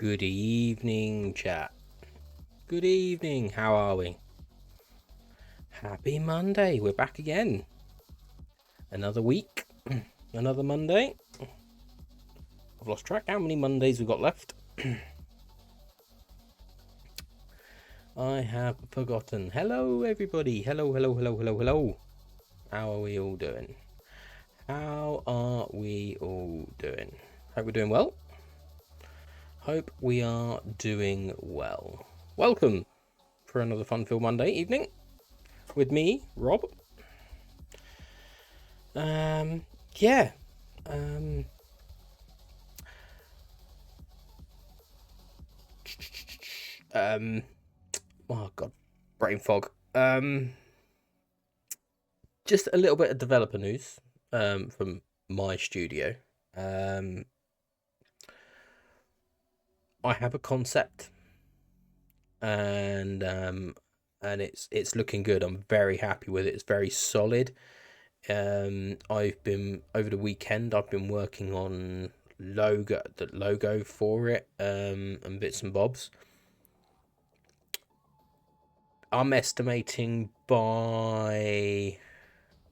Good evening, chat. Good evening, how are we? Happy Monday, we're back again. Another week, another Monday. I've lost track how many Mondays we've got left. I have forgotten. Hello, everybody. Hello. How are we all doing? Hope we're doing well. Hope we are doing well. Welcome for another fun-filled Monday evening with me, Rob. Yeah. Oh god, brain fog. Just a little bit of developer news from my studio. I have a concept, and it's looking good. I'm very happy with it. It's very solid. I've been over the weekend. I've been working on the logo for it, and bits and bobs. I'm estimating by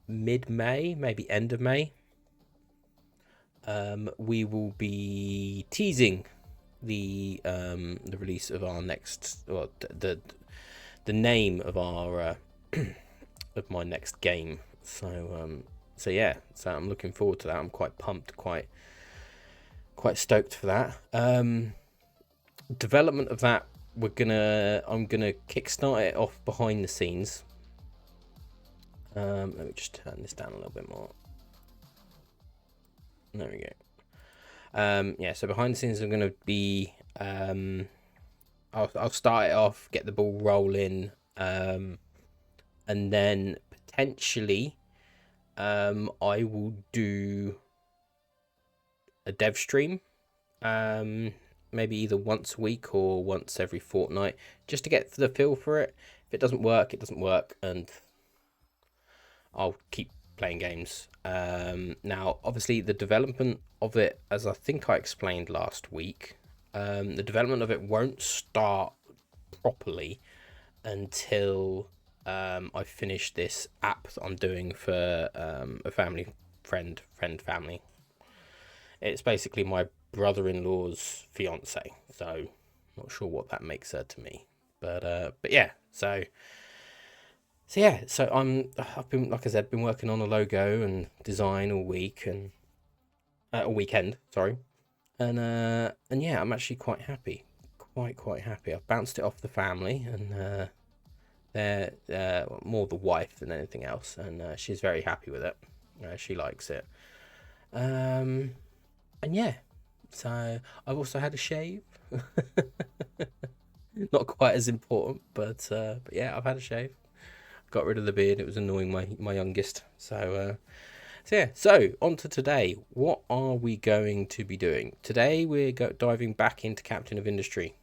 mid-May, maybe end of May, we will be teasing the release of our next, well, the name of our of my next game. So yeah, so I'm looking forward to that. I'm quite pumped, quite stoked for that. Development of that, I'm gonna kickstart it off behind the scenes. Let me just turn this down a little bit more. There we go. Yeah, so behind the scenes I'm gonna be I'll start it off, get the ball rolling, and then potentially I will do a dev stream, maybe either once a week or once every fortnight, just to get the feel for it. If it doesn't work, it doesn't work, and I'll keep playing games. Now, obviously, the development of it, as I think I explained last week, the development of it won't start properly until I finish this app that I'm doing for a friend family. It's basically my brother-in-law's fiance, so not sure what that makes her to me, but yeah. So I've been, like I said, been working on a logo and design all week and all weekend, sorry, and yeah, I'm actually quite happy, quite happy. I've bounced it off the family, and they're more the wife than anything else, and she's very happy with it. She likes it, and yeah. So I've also had a shave. Not quite as important, but yeah, I've had a shave. Got rid of the beard. It was annoying my youngest. So yeah. So on to today. What are we going to be doing today? We're diving back into Captain of Industry.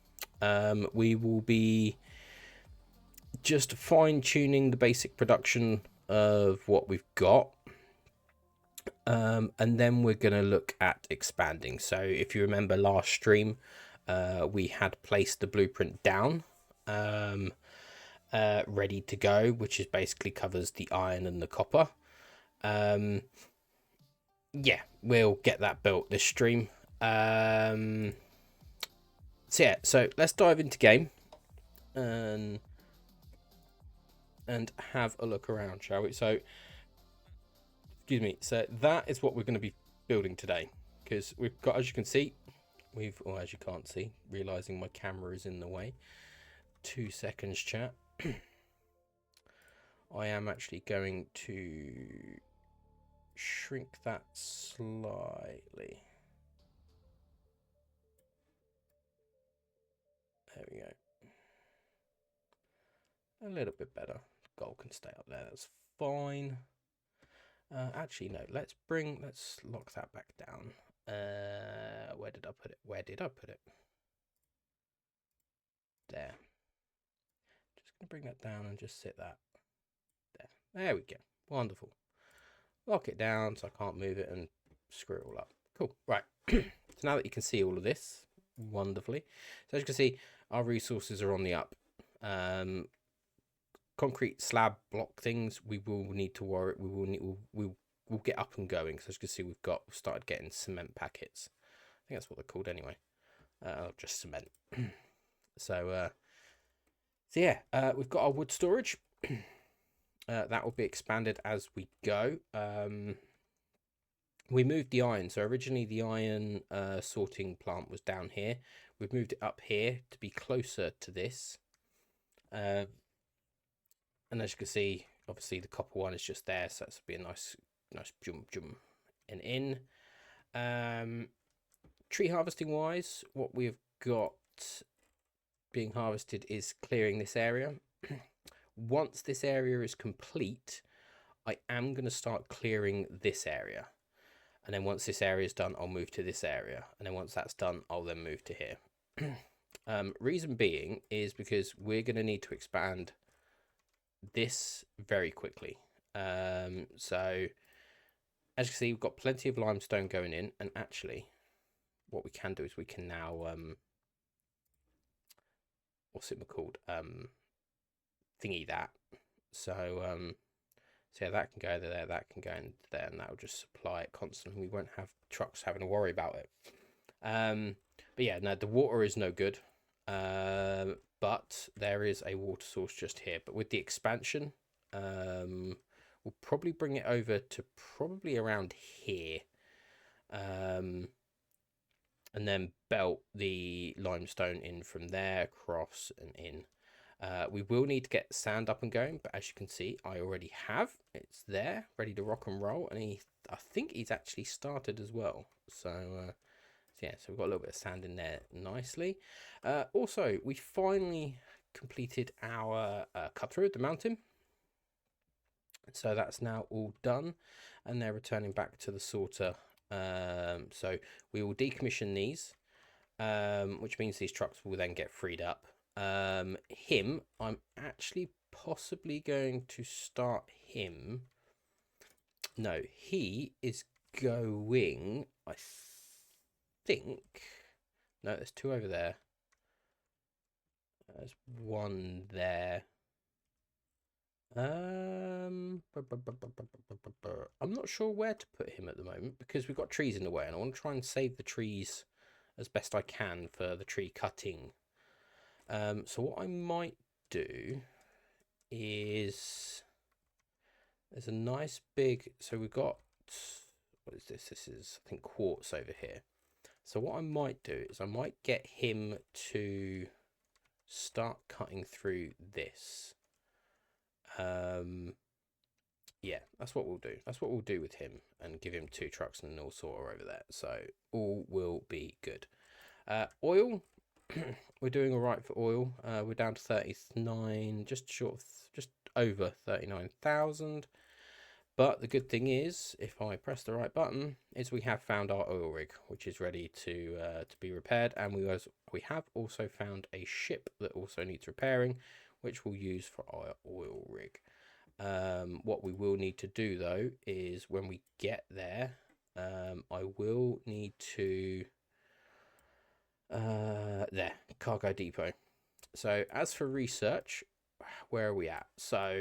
We will be just fine-tuning the basic production of what we've got, and then we're going to look at expanding. So if you remember last stream, we had placed the blueprint down, ready to go, which is basically covers the iron and the copper. Yeah, we'll get that built this stream. So yeah, so let's dive into game and have a look around, shall we? So excuse me. So that is what we're going to be building today, because we've got, as you can see, or as you can't see, realizing my camera is in the way. 2 seconds, chat. I am actually going to shrink that slightly. There we go. A little bit better. Gold can stay up there. That's fine. Actually, no. Let's lock that back down. Where did I put it? There. Just gonna bring that down and just sit that there. There we go. Wonderful. Lock it down so I can't move it and screw it all up. Cool. Right. So now that you can see all of this, wonderfully. So as you can see, our resources are on the up. Concrete slab block things, we will need to worry. We'll get up and going. So as you can see, we've started getting cement packets. I think that's what they're called anyway. Just cement. So yeah, we've got our wood storage. That will be expanded as we go. We moved the iron. So originally the iron sorting plant was down here. We've moved it up here to be closer to this. And as you can see, obviously the copper one is just there. So that's be a nice jump and in. Tree harvesting wise, what we've got being harvested is clearing this area. Once this area is complete, I am going to start clearing this area. And then once this area is done, I'll move to this area. And then once that's done, I'll then move to here. Reason being is because we're going to need to expand this very quickly. So as you can see, we've got plenty of limestone going in. And actually, what we can do is we can now... what's it called? Thingy that. So... So yeah, that can go there, that can go in there, and that will just supply it constantly. We won't have trucks having to worry about it. But yeah, no, the water is no good. But there is a water source just here. But with the expansion, we'll probably bring it over to probably around here. And then belt the limestone in from there, across and in. We will need to get sand up and going, but as you can see, I already have. It's there, ready to rock and roll, and I think he's actually started as well. So yeah, so we've got a little bit of sand in there nicely. Also, we finally completed our cut through the mountain. So that's now all done, and they're returning back to the sorter. So we will decommission these, which means these trucks will then get freed up. I'm actually possibly going to start him. No, he is going, I think. No, there's two over there. There's one there. I'm not sure where to put him at the moment because we've got trees in the way and I want to try and save the trees as best I can for the tree cutting. So what I might do is there's a nice big, so we've got, what is this? This is, I think, quartz over here. So what I might do is I might get him to start cutting through this. Yeah, that's what we'll do. That's what we'll do with him and give him 2 trucks and an all sorter over there. So all will be good. Oil. We're doing all right for oil. We're down to 39, just over 39,000. But the good thing is, if I press the right button, is we have found our oil rig, which is ready to be repaired. And we have also found a ship that also needs repairing, which we'll use for our oil rig. What we will need to do though is when we get there, I will need to. There, cargo depot. So as for research, where are we at? So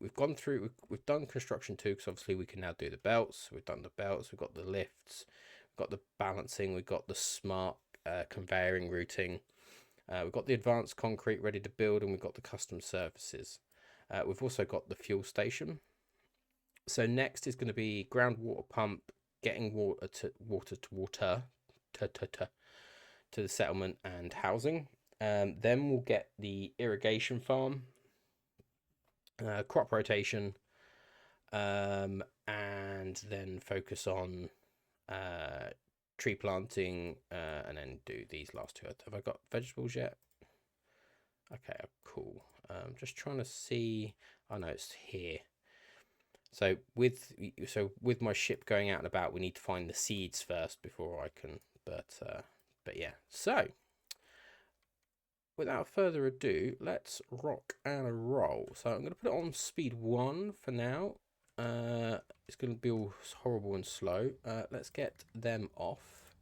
we've gone through, we've done construction 2 because obviously we can now do the belts. We've done the belts, we've got the lifts, we've got the balancing, we've got the smart conveying routing, we've got the advanced concrete ready to build, and we've got the custom services. We've also got the fuel station. So next is going to be groundwater pump, getting water to the settlement and housing. Then we'll get the irrigation farm, crop rotation, and then focus on tree planting, and then do these last 2. Have I got vegetables yet? Okay, cool. Just trying to see. Oh no, it's here. So with my ship going out and about, we need to find the seeds first before I can. But yeah, so without further ado, let's rock and roll. So I'm going to put it on speed 1 for now. It's going to be all horrible and slow. Let's get them off.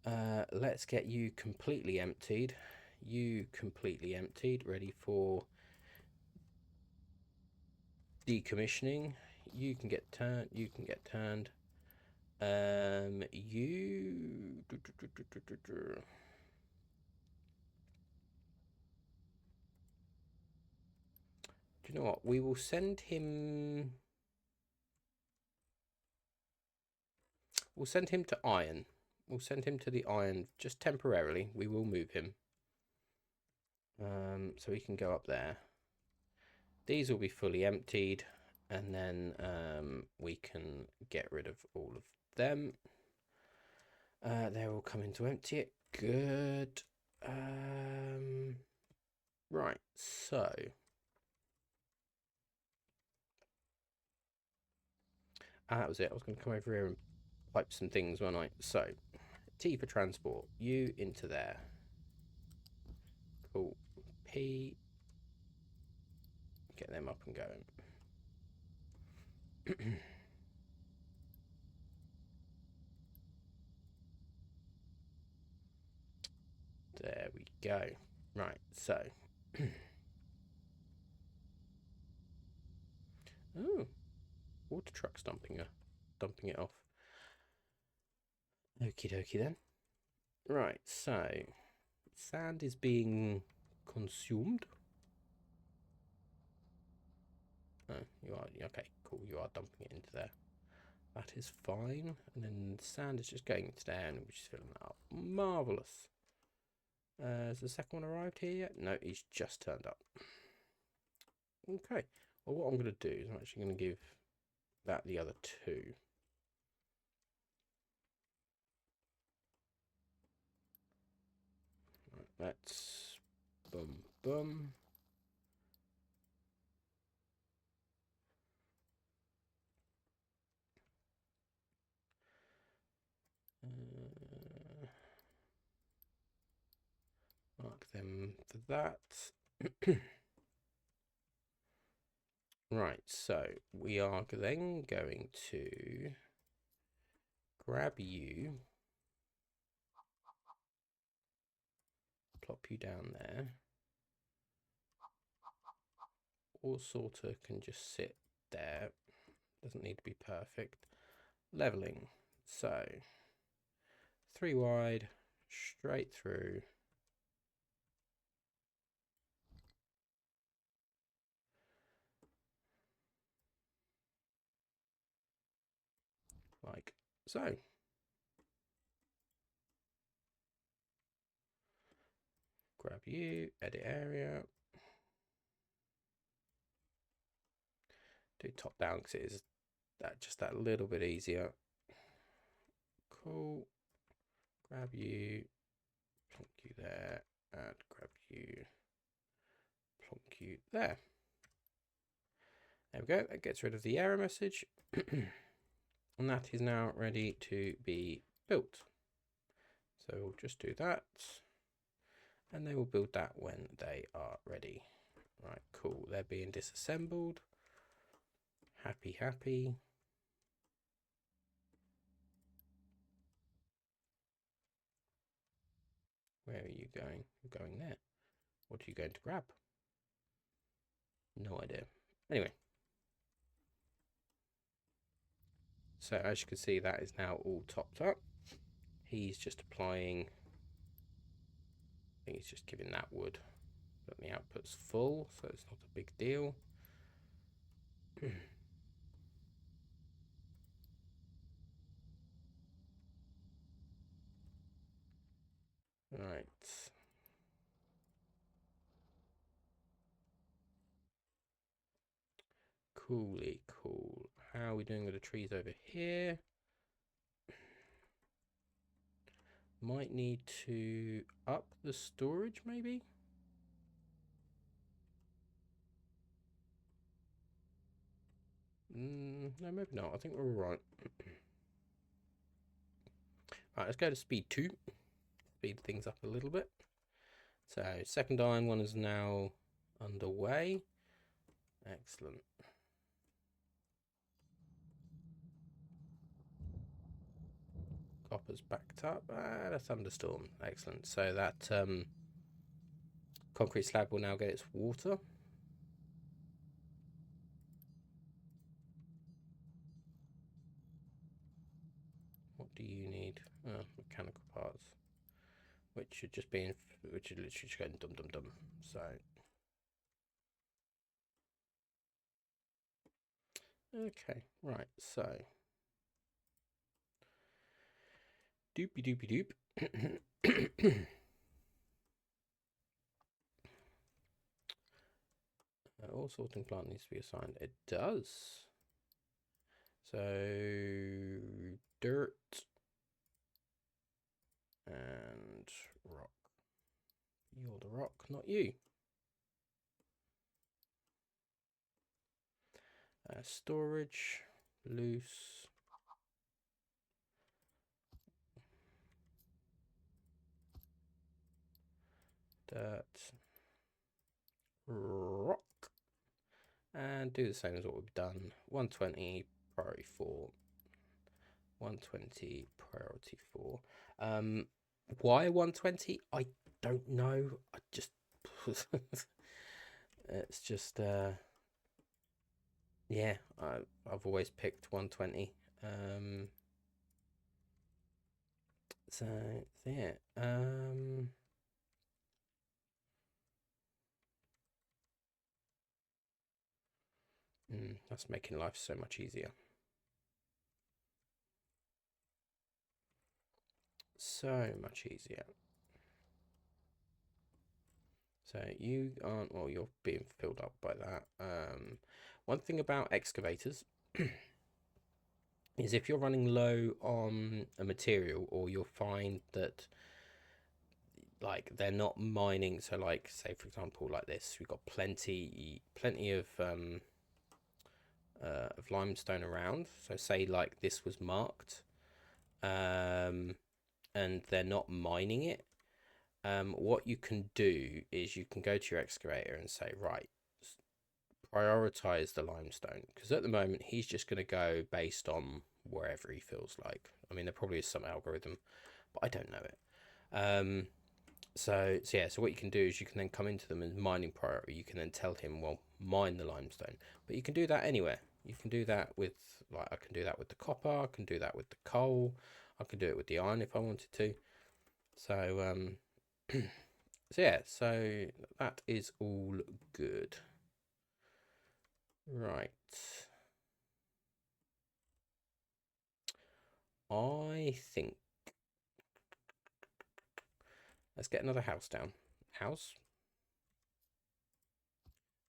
Let's get you completely emptied. You completely emptied, ready for decommissioning. You can get turned. You can get turned. You. Do you know what? We will send him. We'll send him to iron. We'll send him to the iron just temporarily. We will move him. So he can go up there. These will be fully emptied, and then we can get rid of all of them. They're all coming to empty it. Good. Right, so that was it. I was going to come over here and pipe some things, weren't I? So T for transport. You into there. Cool. P. Get them up and going. There we go. Right, so. Oh, water truck's dumping it off. Okie dokie then. Right, so sand is being consumed. Oh, you are okay. Cool, you are dumping it into there. That is fine. And then sand is just going into there, and we're just filling that up. Marvelous. Has the second one arrived here yet? No, he's just turned up. Okay. Well, what I'm going to do is I'm actually going to give that the other two. Right, let's boom, boom. Mark them for that. Right, so we are then going to grab you, plop you down there. All sorter can just sit there. Doesn't need to be perfect. Leveling. So 3 wide, straight through. Like so. Grab you, edit area. Do top down because it is just that little bit easier. Cool. Grab you, plonk you there, and grab you, plonk you there. There we go. That gets rid of the error message. And that is now ready to be built. So we'll just do that. And they will build that when they are ready. Right, cool. They're being disassembled. Happy, happy. Where are you going? You're going there. What are you going to grab? No idea. Anyway. So as you can see, that is now all topped up. He's just applying. I think he's just giving that wood. But the output's full, so it's not a big deal. Right. Coolly cool. How are we doing with the trees over here? Might need to up the storage, maybe? No, maybe not. I think we're all right. Right, let's go to speed 2. Speed things up a little bit. So, second iron one is now underway. Excellent. Copper's backed up. A thunderstorm. Excellent. So that concrete slab will now get its water. What do you need? Oh, mechanical parts. Which should just be in, which should literally just go dum dum dum. So okay, right, so doopy doopy doop. All sorting plant needs to be assigned. It does. So dirt and rock. You're the rock, not you. Storage, loose. Dirt, rock. And do the same as what we've done. 120, priority 4. 120, priority 4. Why 120? I don't know. I just... it's just... yeah, I've always picked 120. So, yeah. That's making life so much easier. So much easier. So you aren't, well, you're being filled up by that. One thing about excavators is if you're running low on a material, or you'll find that like they're not mining, so like say for example like this, we've got plenty of limestone around, so say like this was marked and they're not mining it, what you can do is you can go to your excavator and say, right, prioritize the limestone, because at the moment he's just going to go based on wherever he feels like. I mean, there probably is some algorithm, but I don't know it. So what you can do is you can then come into them as mining priority. You can then tell him, well, mine the limestone, but you can do that anywhere. You can do that with, like, I can do that with the copper, I can do that with the coal, I can do it with the iron if I wanted to. So so yeah, so that is all good. Right. I think let's get another house down. House.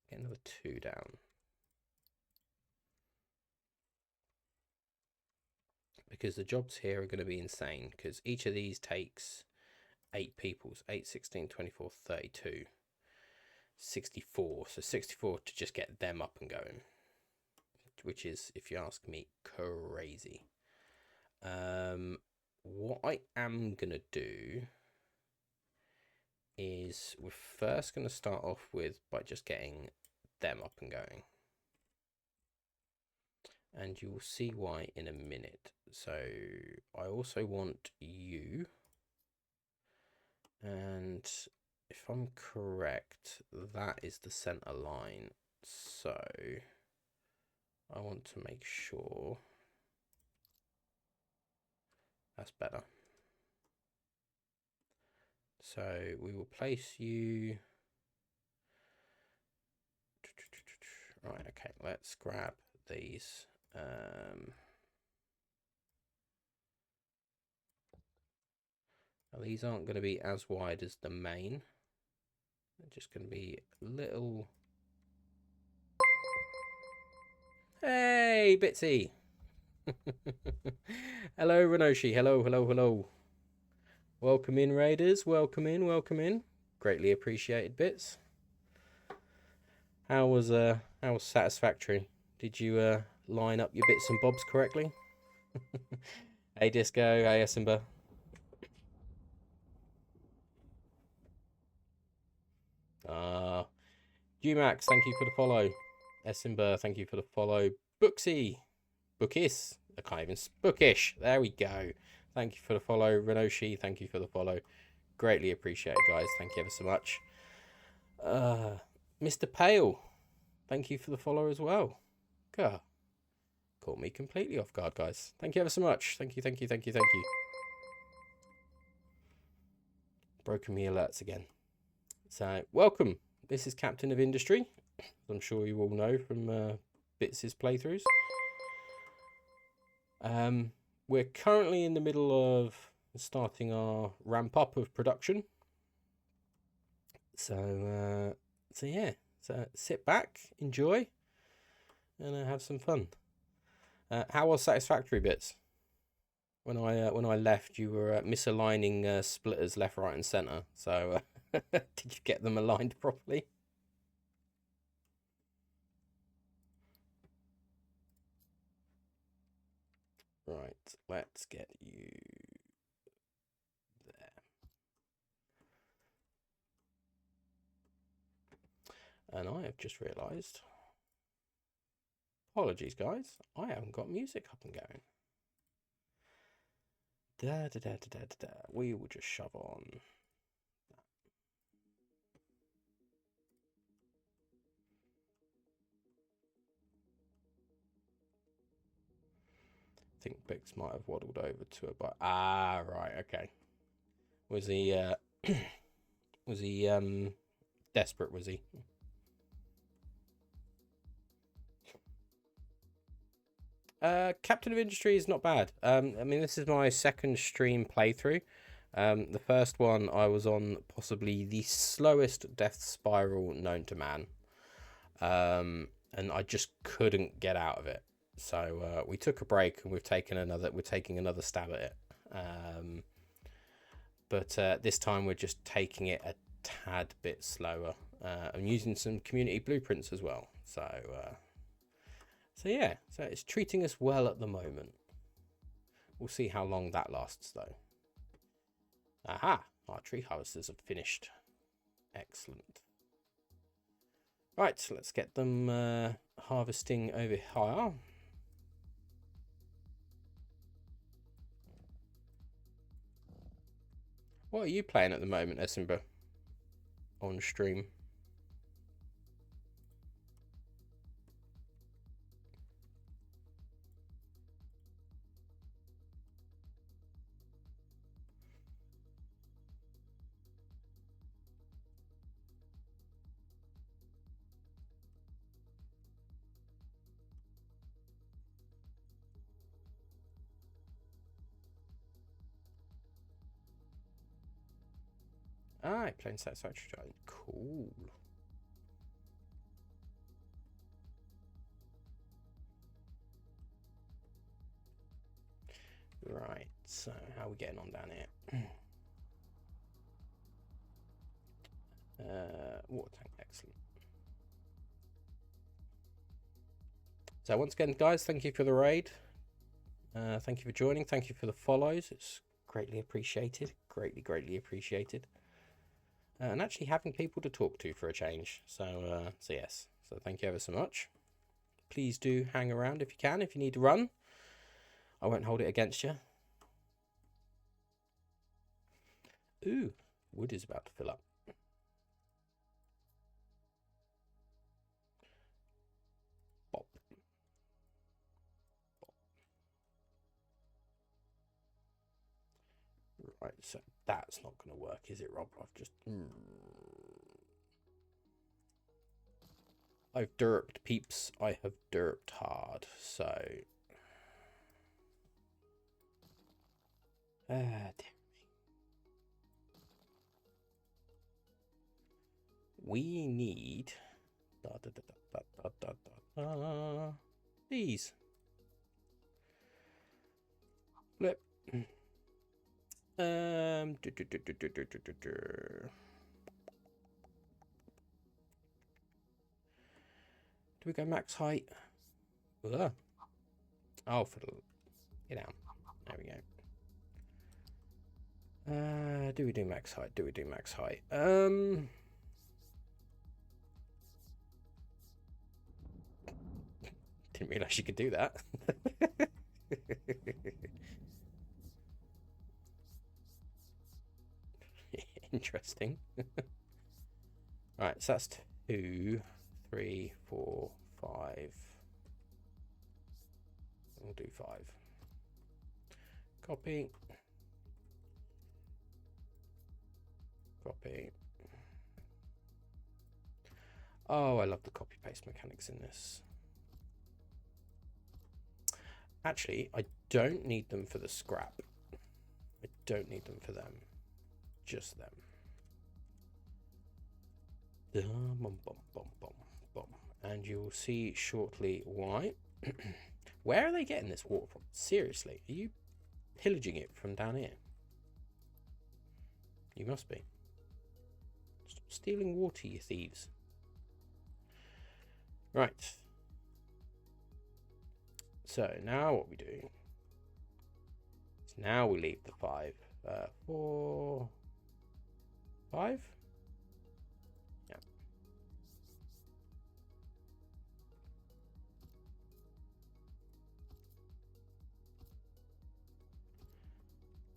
Get another 2 down. Because the jobs here are going to be insane, because each of these takes 8 peoples. 8, 16, 24, 32, 64. So 64 to just get them up and going, which is, if you ask me, crazy. What I am going to do is we're first going to start off with by just getting them up and going. And you will see why in a minute. So I also want you. And if I'm correct, that is the center line. So I want to make sure that's better. So we will place you. Right, okay, let's grab these. Now these aren't going to be as wide as the main. They're just going to be little. Hey, Bitsy. Hello, Renoshi. Hello, hello, hello. Welcome in, Raiders. Welcome in, welcome in. Greatly appreciated, Bits. How was Satisfactory? Did you line up your bits and bobs correctly? Hey, Disco. Hey, Esimba. Max, thank you for the follow. Esimba, thank you for the follow. Booksy. Bookis. I can't even. Bookish. There we go. Thank you for the follow. Renoshi, thank you for the follow. Greatly appreciate it, guys. Thank you ever so much. Mr. Pale, thank you for the follow as well. God, caught me completely off guard, guys. Thank you ever so much. Thank you, thank you, thank you, thank you. Broken me alerts again. So, welcome. This is Captain of Industry. I'm sure you all know from Bits' playthroughs. We're currently in the middle of starting our ramp up of production. So yeah. So sit back, enjoy, and have some fun. How was Satisfactory, Bits? When I left, you were misaligning splitters left, right, and center. So did you get them aligned properly? Right, let's get you there. And I have just realised, apologies guys, I haven't got music up and going. We will just shove on. I think Bix might have waddled over to it, but right, okay. Was he was he desperate, was he? Captain of Industry is not bad. I mean, this is my second stream playthrough. The first one I was on possibly the slowest death spiral known to man. And I just couldn't get out of it. So we took a break and we're taking another stab at it. But this time we're just taking it a tad bit slower. I'm using some community blueprints as well. So yeah, so it's treating us well at the moment. We'll see how long that lasts though. Aha, our tree harvesters have finished. Excellent. Right, so let's get them harvesting over here. What are you playing at the moment, Essenba? On stream? Ah, playing Satisfactory. Cool. Right, so how are we getting on down here? Water tank, excellent. So once again, guys, thank you for the raid. Thank you for joining. Thank you for the follows. It's greatly appreciated. Greatly appreciated. And actually having people to talk to for a change. So yes. So thank you ever so much. Please do hang around if you can. If you need to run, I won't hold it against you. Ooh, wood is about to fill up. Bop. Bop. Right, so that's not going to work, is it, Rob? I've derped, peeps. I have derped hard, so... dear me. We need... These. Flip. Do we go max height? Ugh. Oh, for the... Get down. There we go. Do we do max height? Do we do max height? Didn't realise you could do that. interesting. Right, so that's 2, 3, 4, 5. We'll do 5. Copy. Copy. Oh, I love the copy paste mechanics in this. Actually, I don't need them for the scrap. I don't need them for them. Just them. Bum, bum, bum, bum, bum. And you'll see shortly why. Where are they getting this water from? Seriously, are you pillaging it from down here? You must be. Stop stealing water, you thieves. Right. So now what we do is now we leave the 5, 4, 5. Yeah.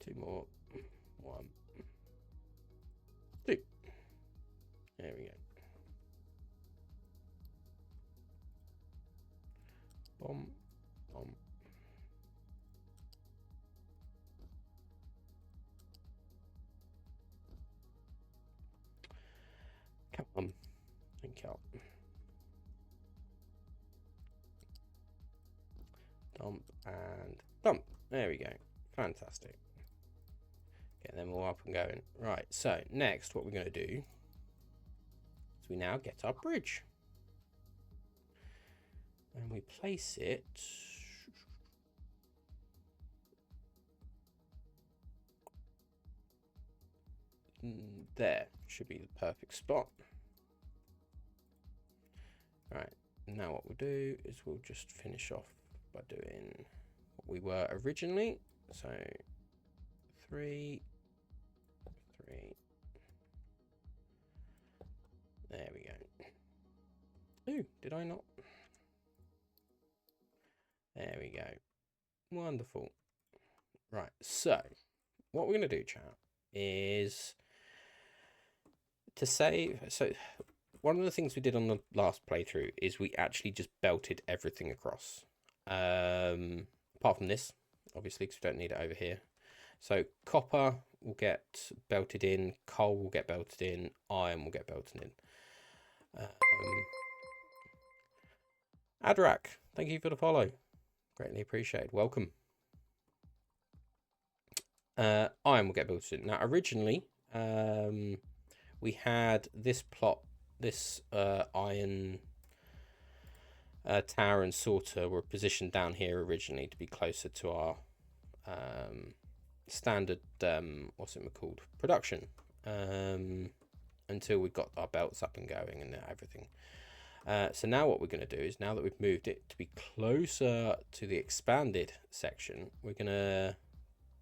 Two more. 1, 2. There we go. Bomb. Bomb. Come on. Think out. Dump and dump. There we go. Fantastic. Get them all up and going. Right, so next what we're going to do is we now get our bridge. And we place it there. Should be the perfect spot. Right, now what we'll do is we'll just finish off by doing what we were originally. So 3, 3. There we go. Ooh, did I not? There we go. Wonderful. Right, so what we're going to do, chat, is to save. So one of the things we did on the last playthrough is we actually just belted everything across. Apart from this, obviously, because we don't need it over here. So copper will get belted in, coal will get belted in, iron will get belted in. Adrak, thank you for the follow. Greatly appreciated. Welcome. Iron will get belted in. Now, originally, we had this plot, this iron tower and sorter were positioned down here originally to be closer to our standard, what's it called, production, until we got our belts up and going and everything. So now what we're going to do is, now that we've moved it to be closer to the expanded section, we're going to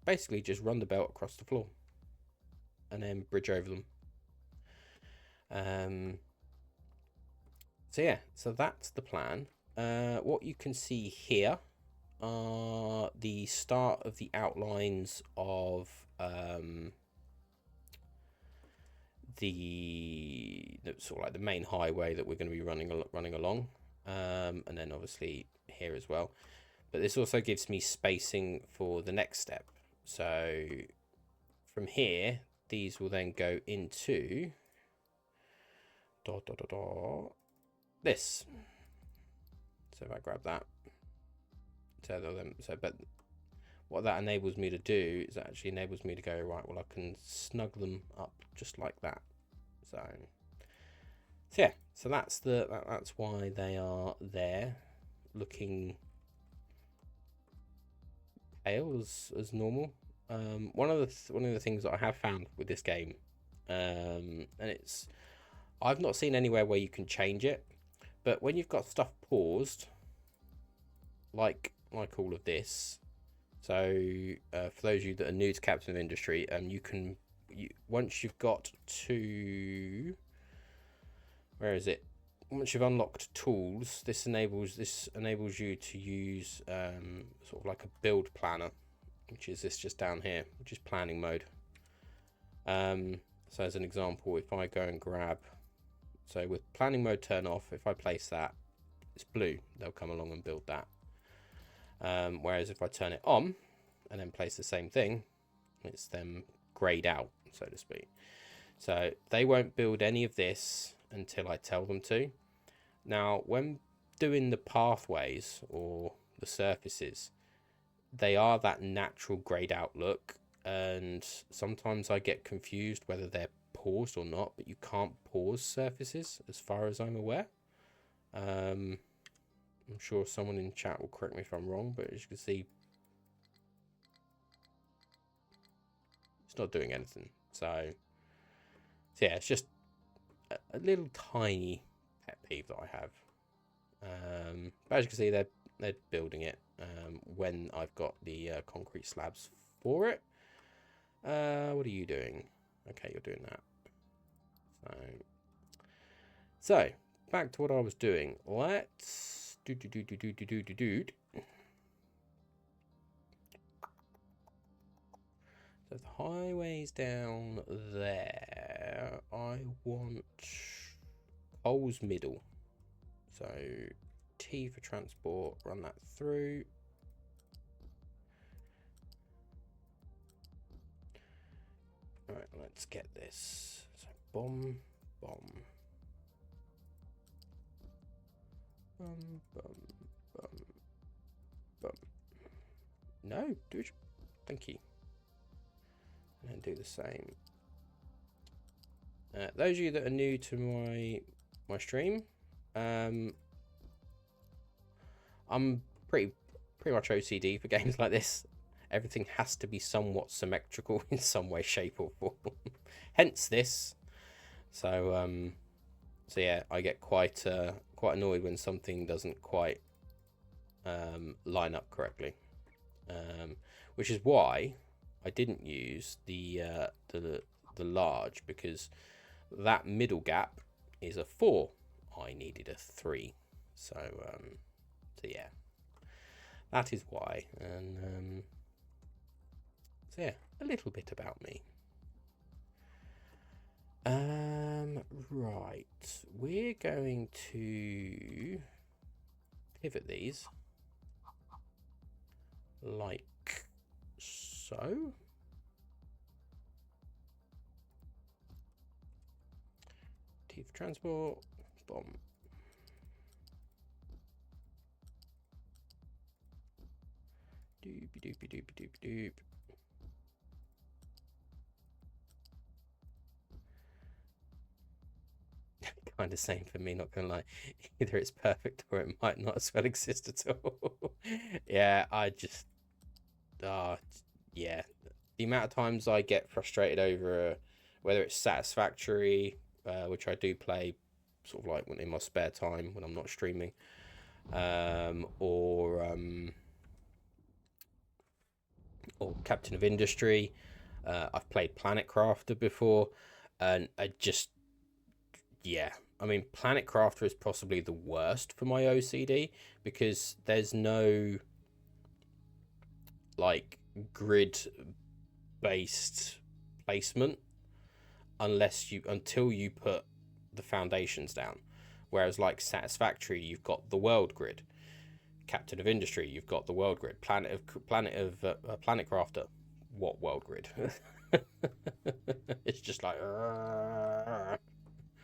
basically just run the belt across the floor and then bridge over them. So yeah, so that's the plan. What you can see here are the start of the outlines of the sort of like the main highway that we're going to be running along, and then obviously here as well. But this also gives me spacing for the next step. So from here, these will then go into this. So if I grab that, but what that enables me to do is that actually enables me to go, right, well, I can snug them up just like that. So yeah, so that's why they are there, looking pale as normal. One of the things that I have found with this game, and I've not seen anywhere where you can change it, but when you've got stuff paused, like all of this. So for those of you that are new to Captain of Industry, once you've got to, where is it? Once you've unlocked tools, this enables you to use sort of like a build planner, which is this just down here, which is planning mode. So as an example, if I go and grab, so with planning mode turn off, if I place that, it's blue, they'll come along and build that. Whereas if I turn it on and then place the same thing, it's them grayed out, so to speak. So they won't build any of this until I tell them to. Now, when doing the pathways or the surfaces, they are that natural grayed out look, and sometimes I get confused whether they're paused or not, but you can't pause surfaces as far as I'm aware. I'm sure someone in chat will correct me if I'm wrong, but as you can see, it's not doing anything. So yeah, it's just a little tiny pet peeve that I have. But as you can see, they're building it when I've got the concrete slabs for it. What are you doing? Okay, you're doing that. So back to what I was doing. Let's do. So the highway's down there. I want Coles middle. So T for transport, run that through. All right, let's get this. So bomb. No, do it. Thank you. And then do the same. Those of you that are new to my stream, I'm pretty much OCD for games like this. Everything has to be somewhat symmetrical in some way, shape, or form. Hence this. So yeah, I get quite annoyed when something doesn't quite line up correctly. Which is why I didn't use the large, because that middle gap is a 4. I needed a 3. So yeah, that is why. And so yeah, a little bit about me. Right, we're going to pivot these like so. T for transport, bomb. Doopy doopy doopy doopy doop. Kind of same for me, not gonna lie. Either it's perfect or it might not as well exist at all. Yeah, I just yeah, the amount of times I get frustrated over whether it's Satisfactory, which I do play sort of like in my spare time when I'm not streaming, or Captain of Industry. I've played Planet Crafter before, and I just, yeah, I mean, Planet Crafter is possibly the worst for my OCD, because there's no like grid based placement until you put the foundations down. Whereas like Satisfactory, you've got the world grid. Captain of Industry, you've got the world grid. Planet Crafter, what world grid? It's just like,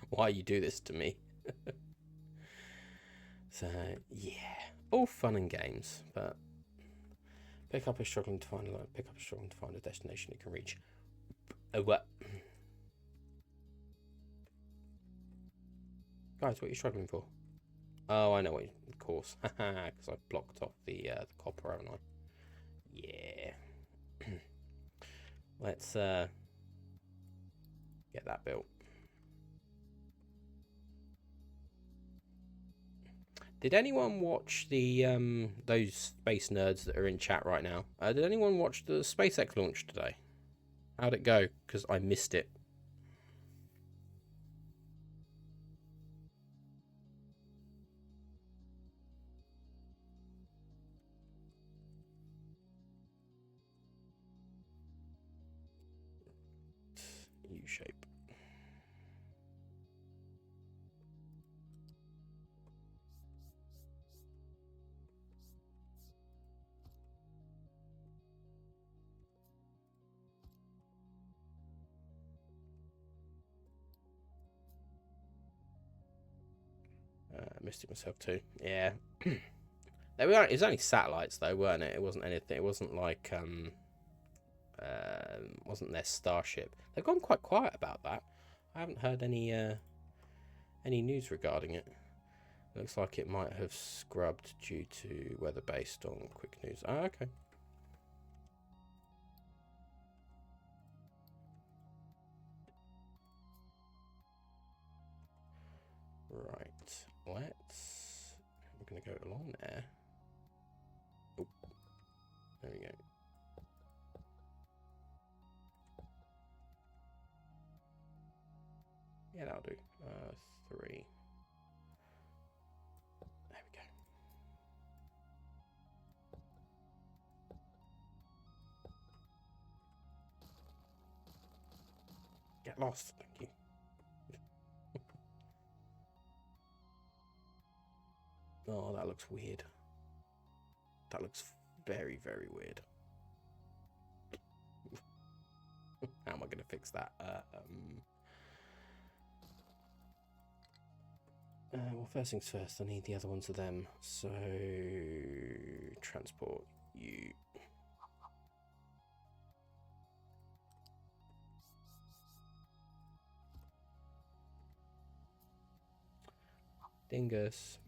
why you do this to me? So yeah, all fun and games, but pickup is struggling to find a destination it can reach. Oh, what? Guys, what are you struggling for? Oh, I know what. Of course, because I blocked off the copper, haven't I? Yeah. Let's get that built. Did anyone watch the those space nerds that are in chat right now? Did anyone watch the SpaceX launch today? How'd it go? Because I missed it. U-shape. Missed it myself too. Yeah. They were. It was only satellites though, weren't it? It wasn't anything. It wasn't like wasn't their starship. They've gone quite quiet about that. I haven't heard any news regarding it. Looks like it might have scrubbed due to weather based on quick news. Oh, okay. Right. Let's. We're gonna go along there. Oh, there we go. Yeah, that'll do. 3. There we go. Get lost. Thank you. Oh, that looks weird. That looks very, very weird. How am I going to fix that? Well, first things first, I need the other ones of them. So, transport you. Dingus.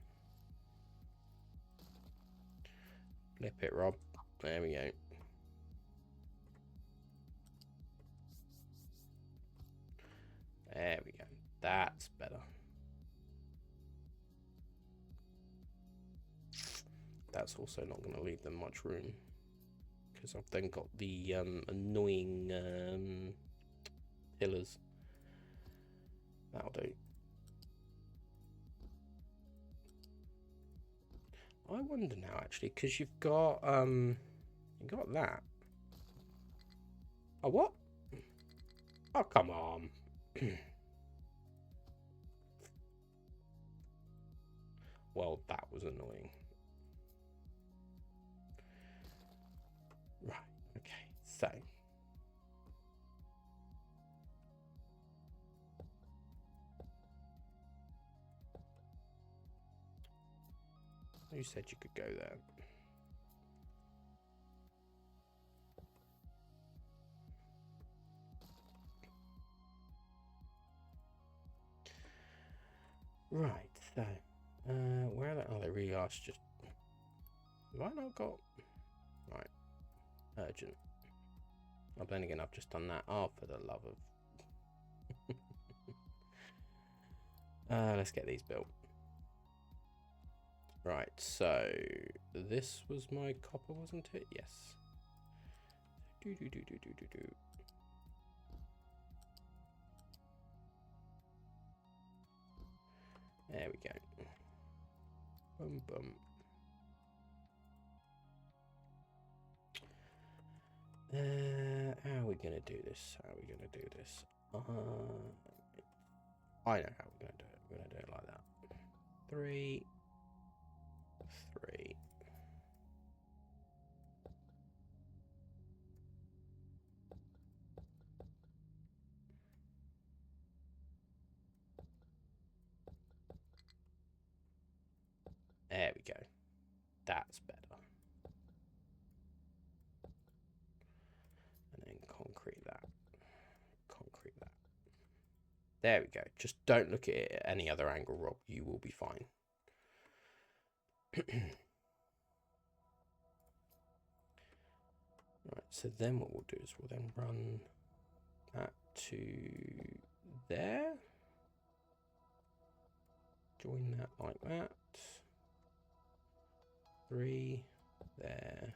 Flip it, Rob. There we go. There we go. That's better. That's also not going to leave them much room, because I've then got the annoying pillars. That'll do. I wonder now, actually, because you've got that. Oh, what? Oh, come on. Well, that was annoying. Right, okay, so. You said you could go there. Right, so. Where are they really are just. Have I not got. Right. Urgent. I'm then again, I've just done that. Oh, for the love of. Let's get these built. Right, so this was my copper, wasn't it? Yes. Do. There we go. Boom, boom. How are we gonna do this? How are we gonna do this? I know how we're gonna do it. We're gonna do it like that. 3, 3. There we go. That's better. And then concrete that. Concrete that. There we go. Just don't look at it at any other angle, Rob. You will be fine. Right, so then what we'll do is we'll then run that to there. Join that like that. 3 there.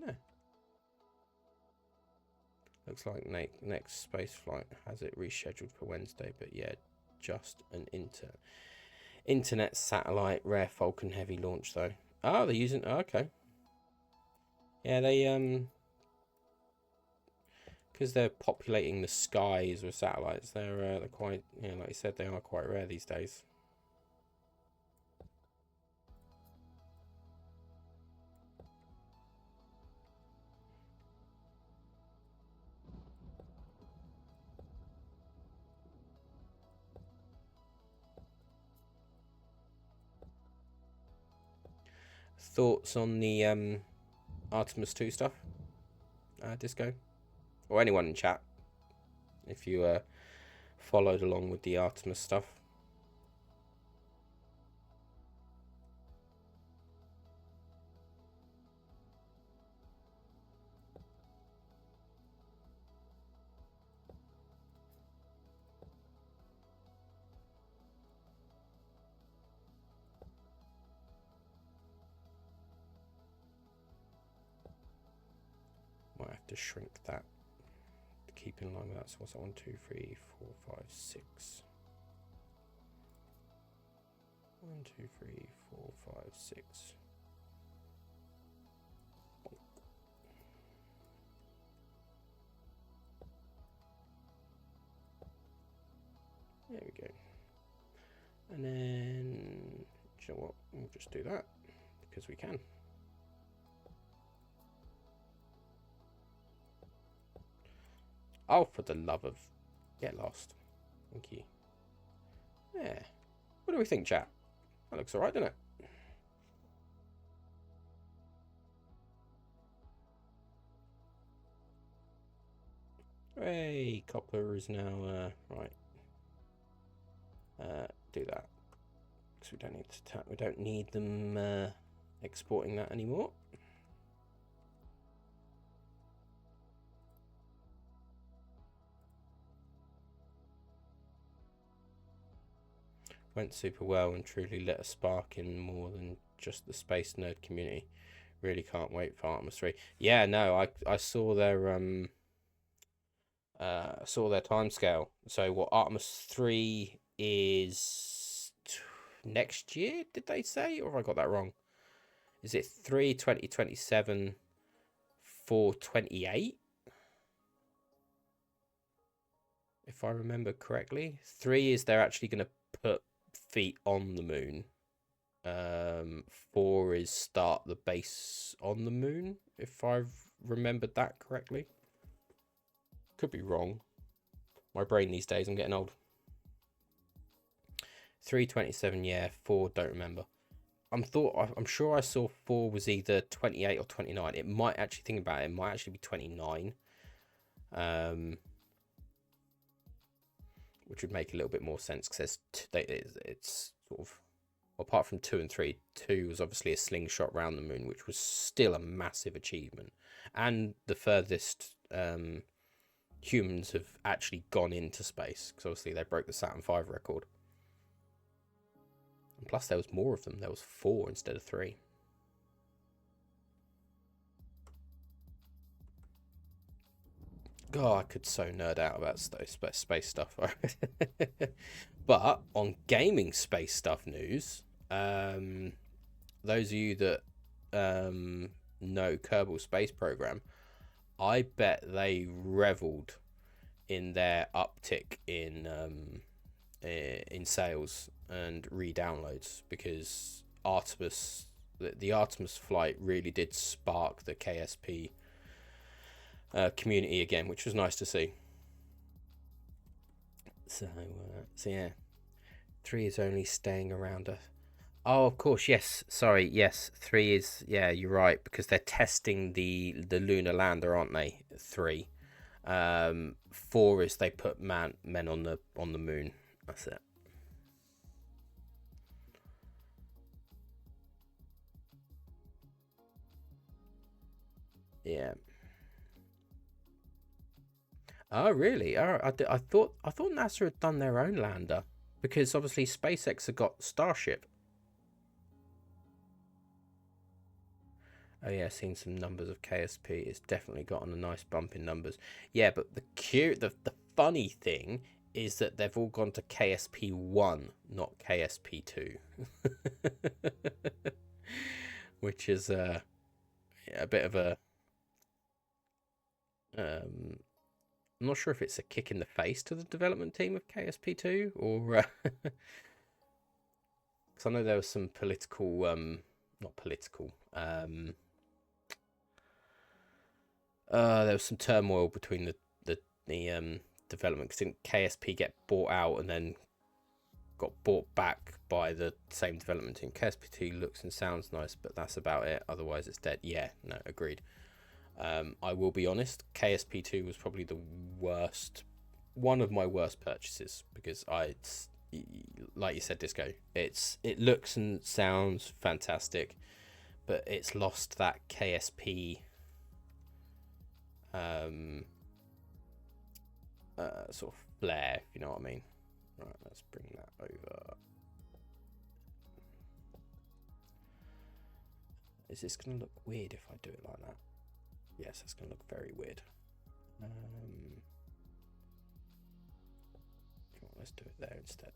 No. Looks like next space flight has it rescheduled for Wednesday, but yeah, just an internet satellite rare Falcon Heavy launch though. Oh, they're using. Oh, okay. Yeah, they because they're populating the skies with satellites. They're quite, you know, like you said, they are quite rare these days. thoughts on the Artemis 2 stuff, Disco, or anyone in chat, if you followed along with the Artemis stuff. Might have to shrink that to keep in line with that. So what's that? 1, 2, 3, 4, 5, 6. 1, 2, 3, 4, 5, 6. There we go. And then, do you know what? We'll just do that because we can. Oh, for the love of... Get lost. Thank you. Yeah. What do we think, chat? That looks alright, doesn't it? Hey, Copper is now... right. Do that. Because we don't need to... we don't need them exporting that anymore. Went super well and truly lit a spark in more than just the space nerd community. Really can't wait for Artemis 3. Yeah, no, I saw their timescale. So what Artemis 3 is next year, did they say? Or have I got that wrong? Is it 3 2027 4 28? If I remember correctly. 3 is they're actually going to put feet on the moon. 4 is start the base on the moon, if I've remembered that correctly. Could be wrong. My brain these days, I'm getting old. 327, yeah. 4, don't remember. I'm sure I saw 4 was either 28 or 29. It might actually, think about it, it might actually be 29. Which would make a little bit more sense because it's sort of, apart from 2 and 3, 2 was obviously a slingshot round the moon, which was still a massive achievement, and the furthest humans have actually gone into space, because obviously they broke the Saturn V record. And plus there was more of them. There was 4 instead of 3. God, I could so nerd out about space stuff. But on gaming space stuff news, those of you that know Kerbal Space Program, I bet they reveled in their uptick in sales and re-downloads, because Artemis, the Artemis flight really did spark the KSP community again, which was nice to see. So yeah, 3 is only staying around a... Oh, of course, yes. Sorry, yes. 3 is, yeah, you're right, because they're testing the lunar lander, aren't they? 3. 4 is they put men on the moon. That's it. Yeah. Oh, really? Oh, I thought NASA had done their own lander, because obviously SpaceX have got Starship. Oh yeah, seen some numbers of KSP. It's definitely gotten a nice bump in numbers. Yeah, but the funny thing is that they've all gone to KSP 1, not KSP 2, which is a bit of a I'm not sure if it's a kick in the face to the development team of KSP 2, or because I know there was some political, not political, there was some turmoil between the development, because didn't KSP get bought out and then got bought back by the same development team. KSP2 looks and sounds nice, but that's about it. Otherwise, it's dead. Yeah, no, agreed. I will be honest, KSP2 was probably the worst, one of my worst purchases, because like you said, Disco, it looks and sounds fantastic, but it's lost that KSP sort of flair, if you know what I mean. Right, let's bring that over. Is this going to look weird if I do it like that? Yes, it's going to look very weird. Let's do it there instead.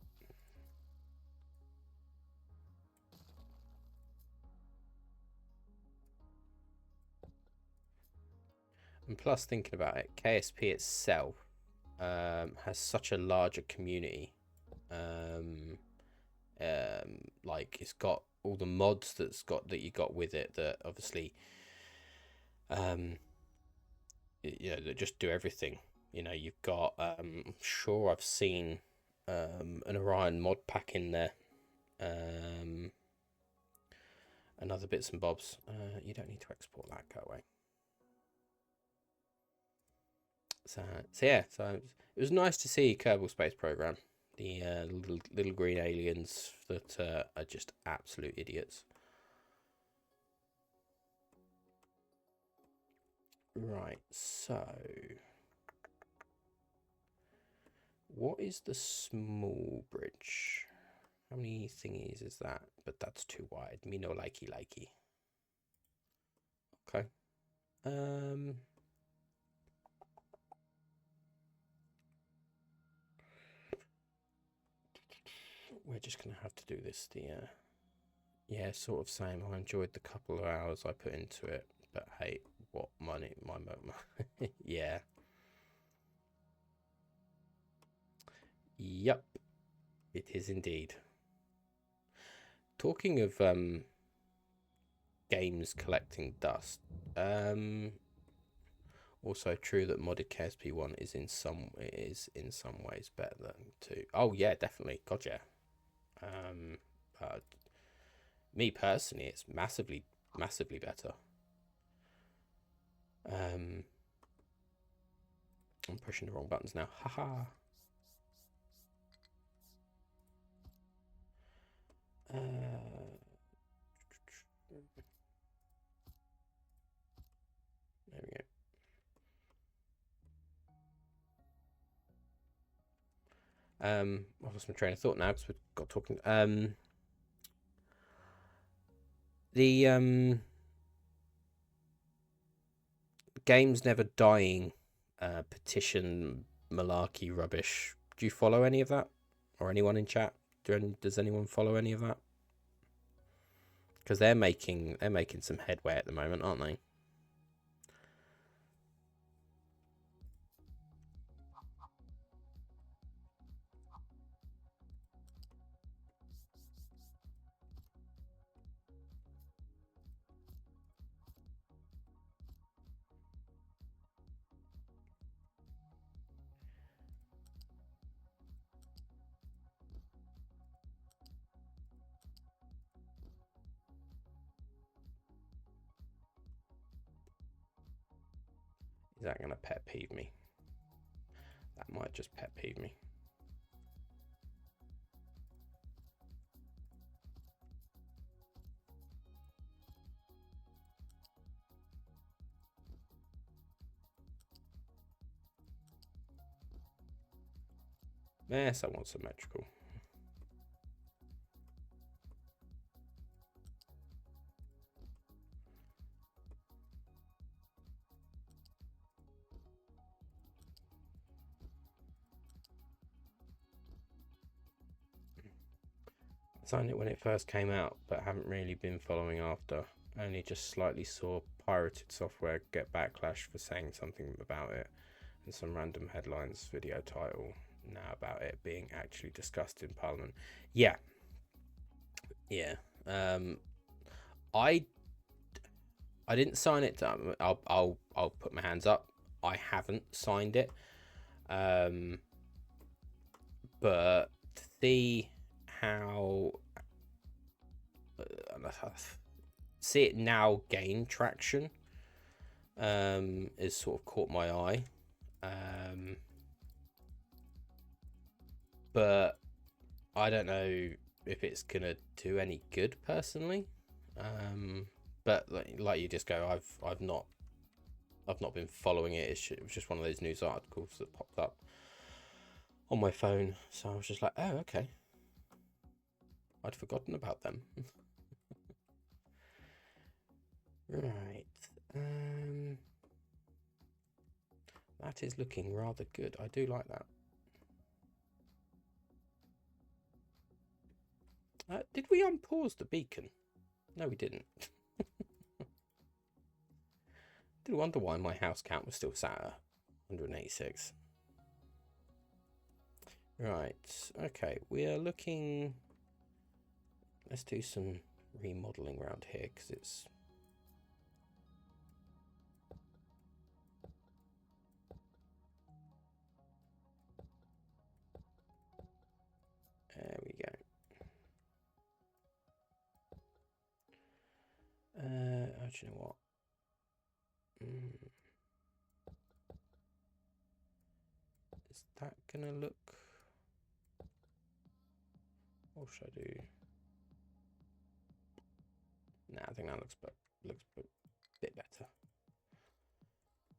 And plus, thinking about it, KSP itself has such a larger community. Like it's got all the mods that you got with it that obviously that just do everything. You've got I'm sure I've seen an Orion mod pack in there, and other bits and bobs. You don't need to export that, go away. So yeah, so it was nice to see Kerbal Space Program, the little green aliens that are just absolute idiots. Right, so what is the small bridge? How many thingies is that? But that's too wide. Me no likey. Okay. We're just gonna have to do this. Yeah, sort of same. I enjoyed the couple of hours I put into it, but hey, what money? My yeah. Yep, it is indeed. Talking of games collecting dust, also true that modded KSP1 is in some ways better than 2. Oh yeah, definitely. God yeah. Me personally, it's massively better. I'm pushing the wrong buttons now. Haha. There we go. I lost my train of thought now because we got talking. The game's never dying petition malarkey rubbish. Do you follow any of that, or anyone in chat? Does anyone follow any of that? Because they're making some headway at the moment, aren't they? Is that going to pet peeve me? That might just pet peeve me. Somewhat symmetrical. Signed it when it first came out, but haven't really been following after. Only just slightly saw pirated software get backlash for saying something about it, and some random headlines video title now about it being actually discussed in Parliament. Yeah. I didn't sign it. I'll put my hands up. I haven't signed it. But how see it now gain traction is sort of caught my eye. But I don't know if it's gonna do any good personally. But like you just go, I've not been following it. It was just one of those news articles that popped up on my phone, so I was just like, oh, okay. I'd forgotten about them. Right. That is looking rather good. I do like that. Did we unpause the beacon? No, we didn't. Did wonder why my house count was still sat at 186. Right. Okay, we are looking. Let's do some remodeling around here because it's. There we go. Oh, do you know what? Is that gonna look? What should I do? Nah, I think that looks a bit better.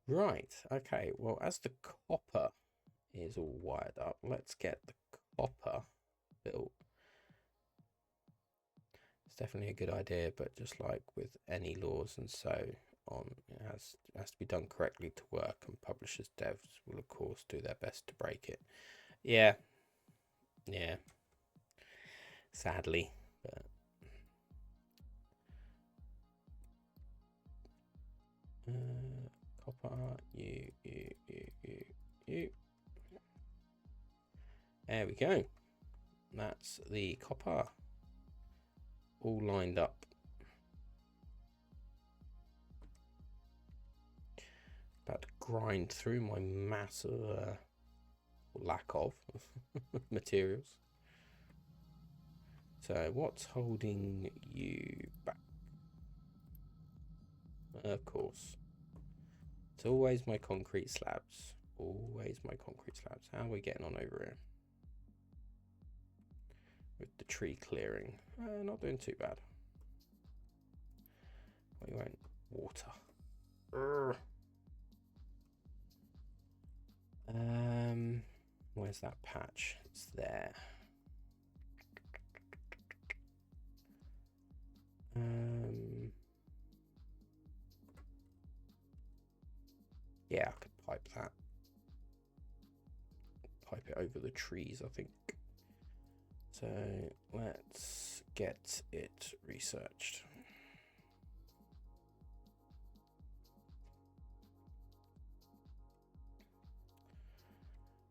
Right. Okay. Well, as the copper is all wired up, let's get the copper built. It's definitely a good idea, but just like with any laws and so on, it has to be done correctly to work, and publishers, devs will of course do their best to break it. Yeah. Sadly, but copper, you. There we go. That's the copper all lined up. About to grind through my massive lack of materials. So what's holding you back? Of course. It's always my concrete slabs. Always my concrete slabs. How are we getting on over here? With the tree clearing. Not doing too bad. We won't water. Where's that patch? It's there. Yeah, I could pipe that. Pipe it over the trees, I think. So let's get it researched.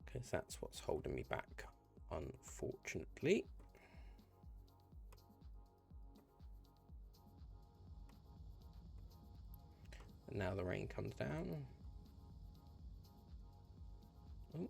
Because that's what's holding me back, unfortunately. And now the rain comes down. Oh.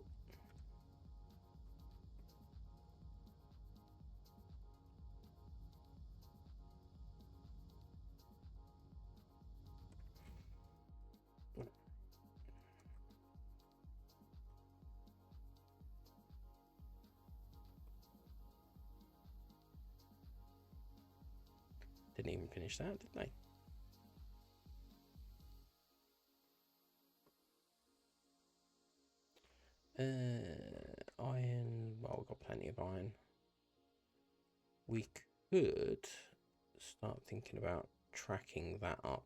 Didn't even finish that, did they? Iron, well, we've got plenty of iron. We could start thinking about tracking that up.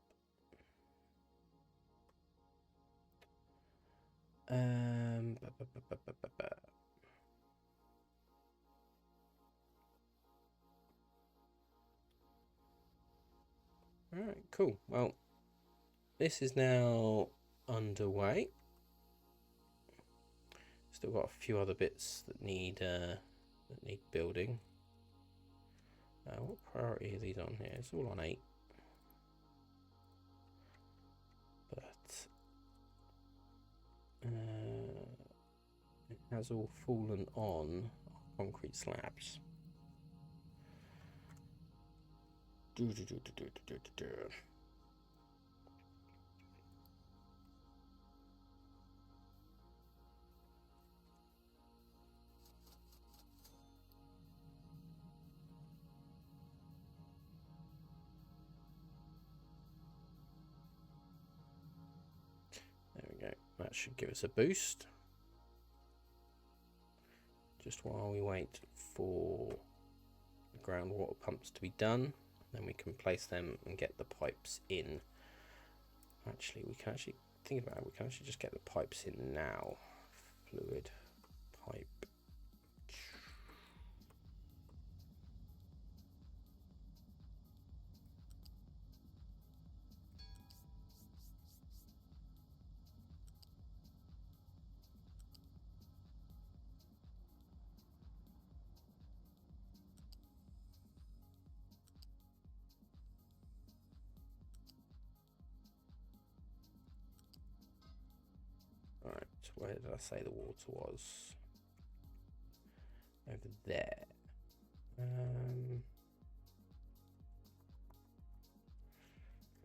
Alright, cool. Well, this is now underway. Still got a few other bits that need building. What priority are these on here? It's all on 8. But it has all fallen on concrete slabs. There we go. That should give us a boost. Just while we wait for the groundwater pumps to be done, then we can place them and get the pipes in. Actually, we can actually think about it. We can actually just get the pipes in now. Fluid pipe. Right, where did I say the water was? Over there.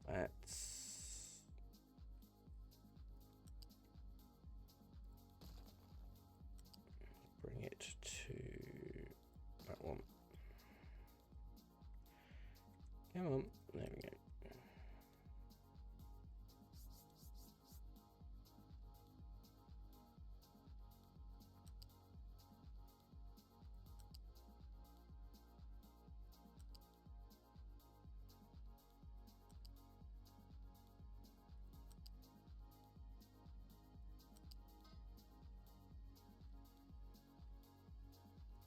Let's bring it to that one. Come on, there we go.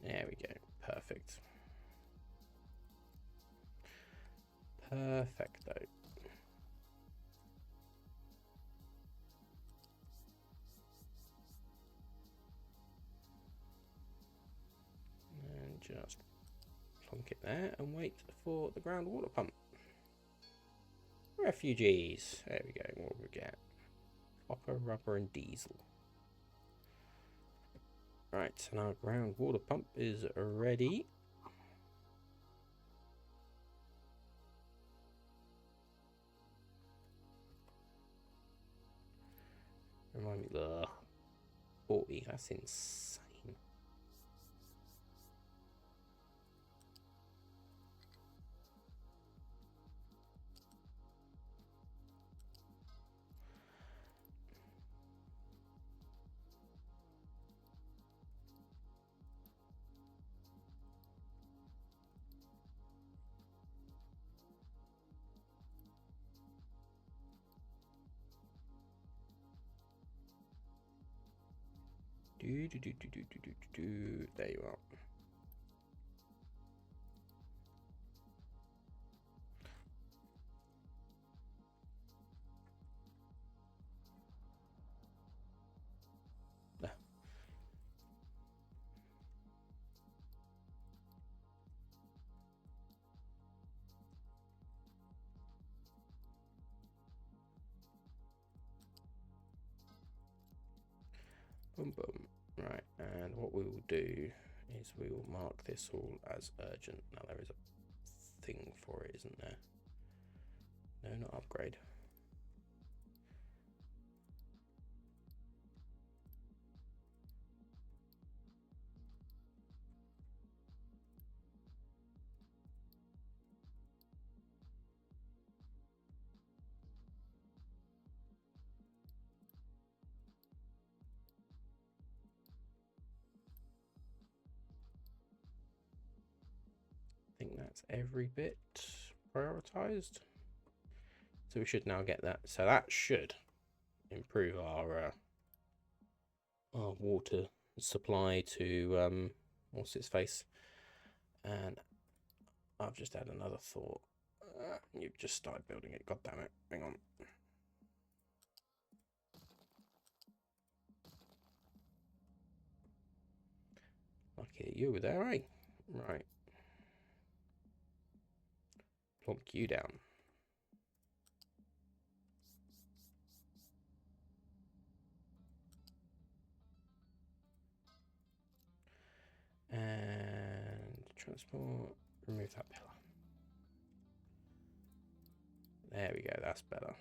There we go. Perfect. Perfecto. And just plonk it there and wait for the groundwater pump. Refugees. There we go. What do we get? Copper, rubber, and diesel. Right, so now groundwater pump is ready. Remind me, ugh, 40, that's insane. There you are. Boom, boom. Right, and what we will do is we will mark this all as urgent. Now there is a thing for it, isn't there? No, not upgrade. I think that's every bit prioritized. So we should now get that. So that should improve our water supply to what's its face. And I've just had another thought. You've just started building it. God damn it! Hang on. Lucky you were there, eh? Right. Plonk you down. And transport, remove that pillar. There we go, that's better.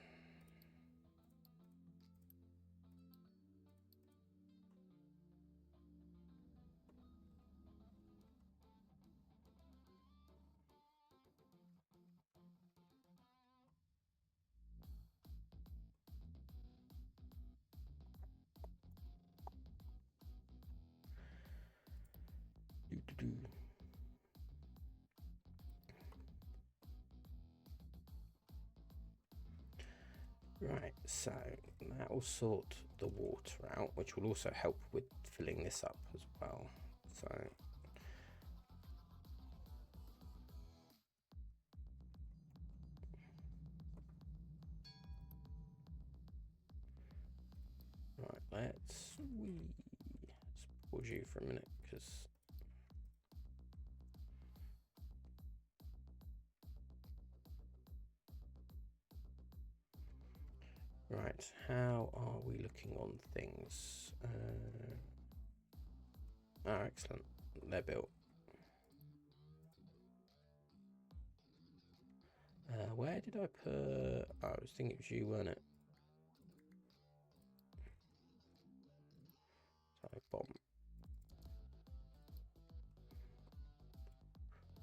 Right, so that will sort the water out, which will also help with filling this up as well. So right, let's pause you for a minute because right, how are we looking on things? Oh, excellent, they're built. Where did I put? Oh, I was thinking it was you, weren't it? So bomb.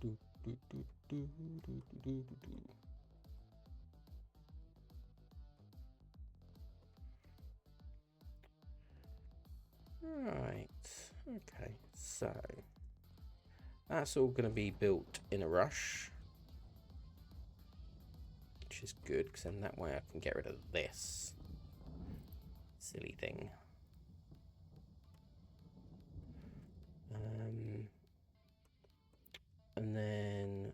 Do, do, do, do, do, do, do, do. Right, okay, so that's all going to be built in a rush, which is good because then that way I can get rid of this silly thing. And then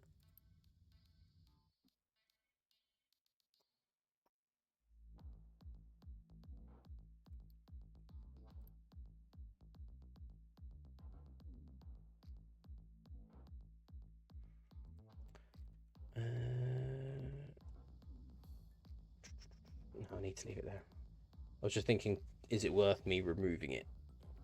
no, I need to leave it there. I was just thinking, is it worth me removing it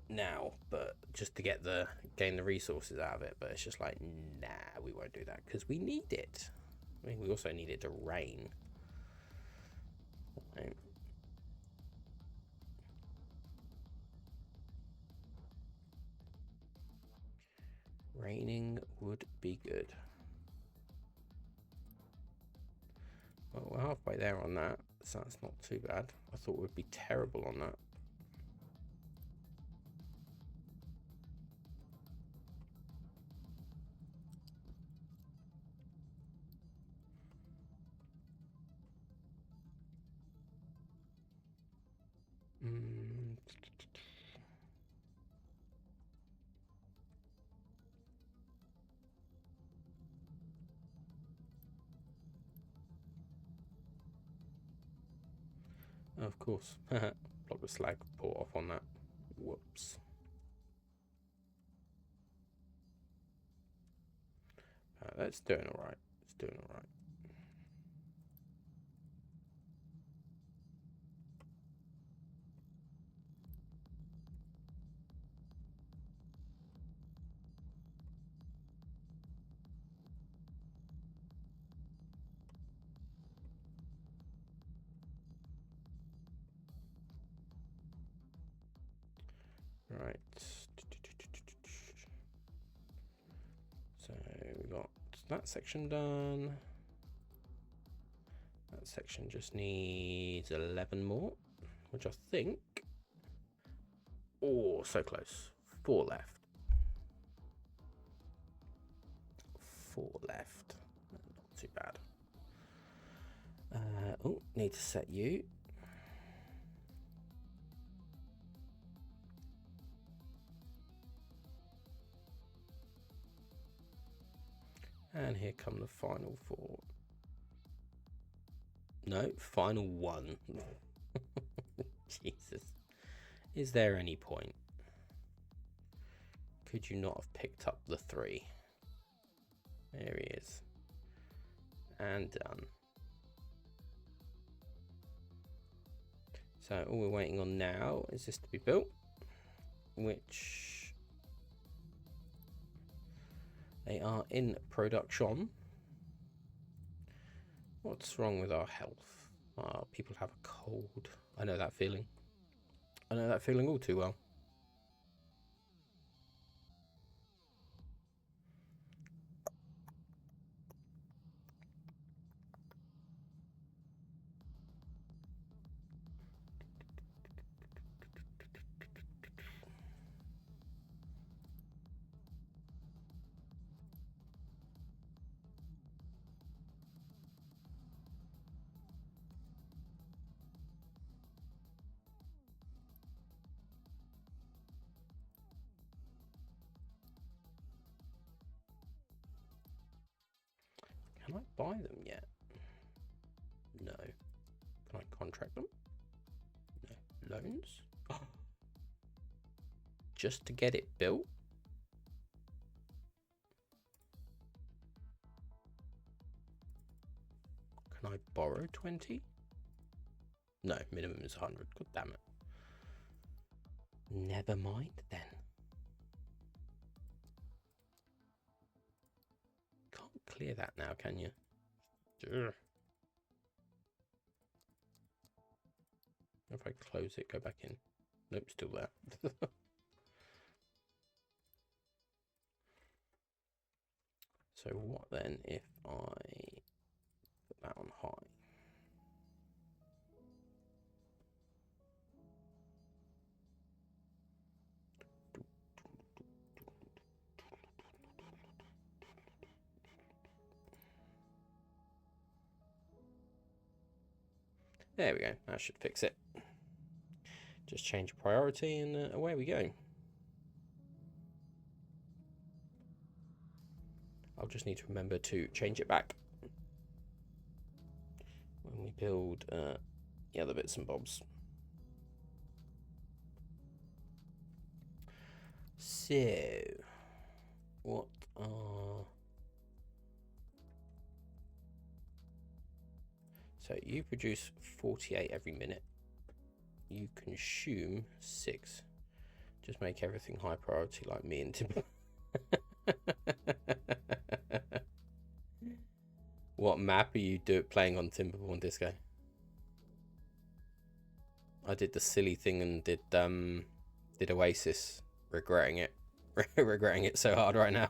now, but just to gain the resources out of it? But it's just like, nah, we won't do that because we need it. I mean, we also need it to rain. Right. Raining would be good. Well, we're halfway there on that, so that's not too bad. I thought we'd be terrible on that. Of course. Block the slag port off on that. Whoops. That's doing all right. It's doing all right. Right. So we got that section done. That section just needs 11 more, which I think. Oh, so close. 4 left. 4 left. Not too bad. Oh, need to set you. And here come the final 4. No, final 1. Jesus. Is there any point? Could you not have picked up the 3? There he is. And done. So all we're waiting on now is this to be built, which they are in production. What's wrong with our health? People have a cold. I know that feeling. I know that feeling all too well. Can I buy them yet? No. Can I contract them? No. Loans? Just to get it built? Can I borrow 20? No, minimum is 100. God damn it. Never mind then. Can't clear that now, can you? Ugh. If I close it, go back in. Nope, still there. So what then if I put that on high? There we go. That should fix it. Just change priority and away we go. I'll just need to remember to change it back when we build the other bits and bobs. So, what are... So you produce 48 every minute. You consume 6. Just make everything high priority like me and Tim. What map are you playing on Timberborn Disco? I did the silly thing and did Oasis, regretting it. Regretting it so hard right now.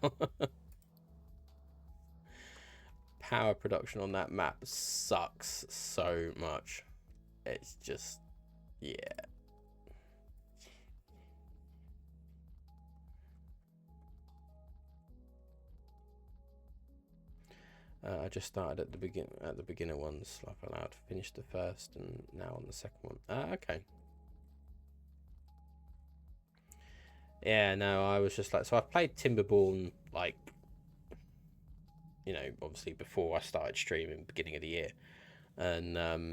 Power production on that map sucks so much. It's just, yeah. I just started at the beginner ones, like allowed to finish the first and now on the second one. Okay. Yeah, no, I was just like, so I played Timberborn, like, you know, obviously before I started streaming, beginning of the year, and I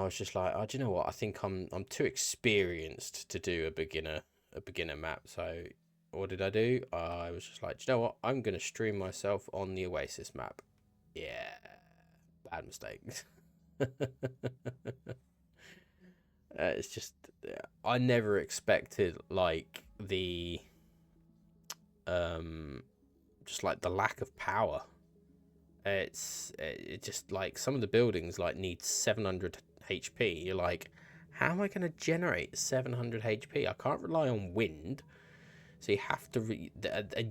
was just like, oh, do you know what? I think I'm too experienced to do a beginner map. So what did I do? I was just like, do you know what? I'm gonna stream myself on the Oasis map. Yeah, bad mistake. It's just, I never expected like the just like the lack of power. It's just like some of the buildings like need 700 HP. You're like, how am I going to generate 700 HP? I can't rely on wind, so you have to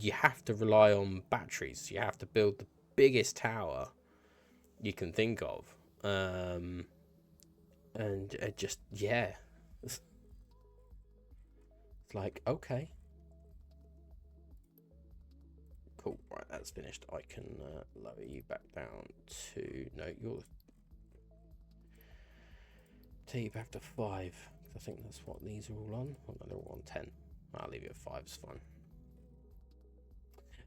you have to rely on batteries. You have to build the biggest tower you can think of, and it just, yeah, it's like, okay, cool, right, that's finished. I can lower you back down to, no, you're, take you back to 5. I think that's what these are all on. Oh no, they're all on 10. I'll leave it at 5, it's fine.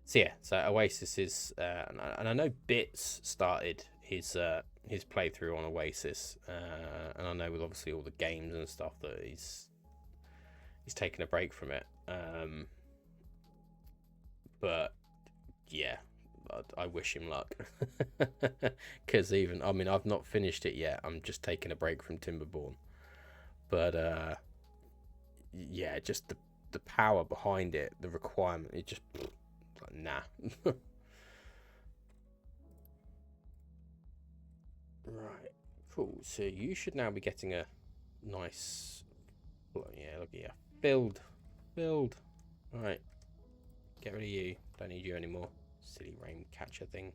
So yeah, so Oasis is, and I know Bits started his playthrough on Oasis, and I know with obviously all the games and stuff that he's taken a break from it. But yeah, I wish him luck, because even, I mean, I've not finished it yet. I'm just taking a break from Timberborn, but yeah, just the power behind it, the requirement, it just, like, nah. Cool. So you should now be getting a nice, yeah, look here, build. All right, get rid of you. Don't need you anymore. Silly rain catcher thing.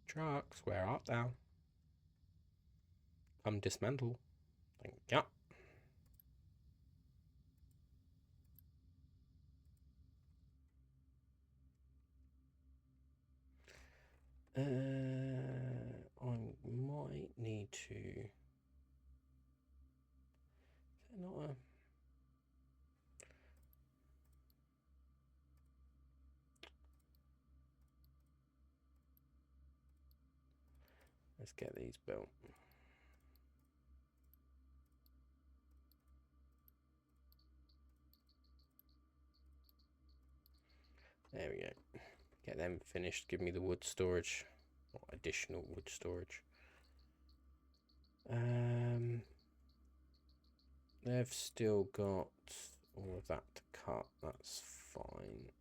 Trucks, where art thou? Come dismantle. Thank you. I might need to. Is there not a? Let's get these built. There we go. Get them finished. Give me the wood storage, or additional wood storage. They've still got all of that to cut. That's fine.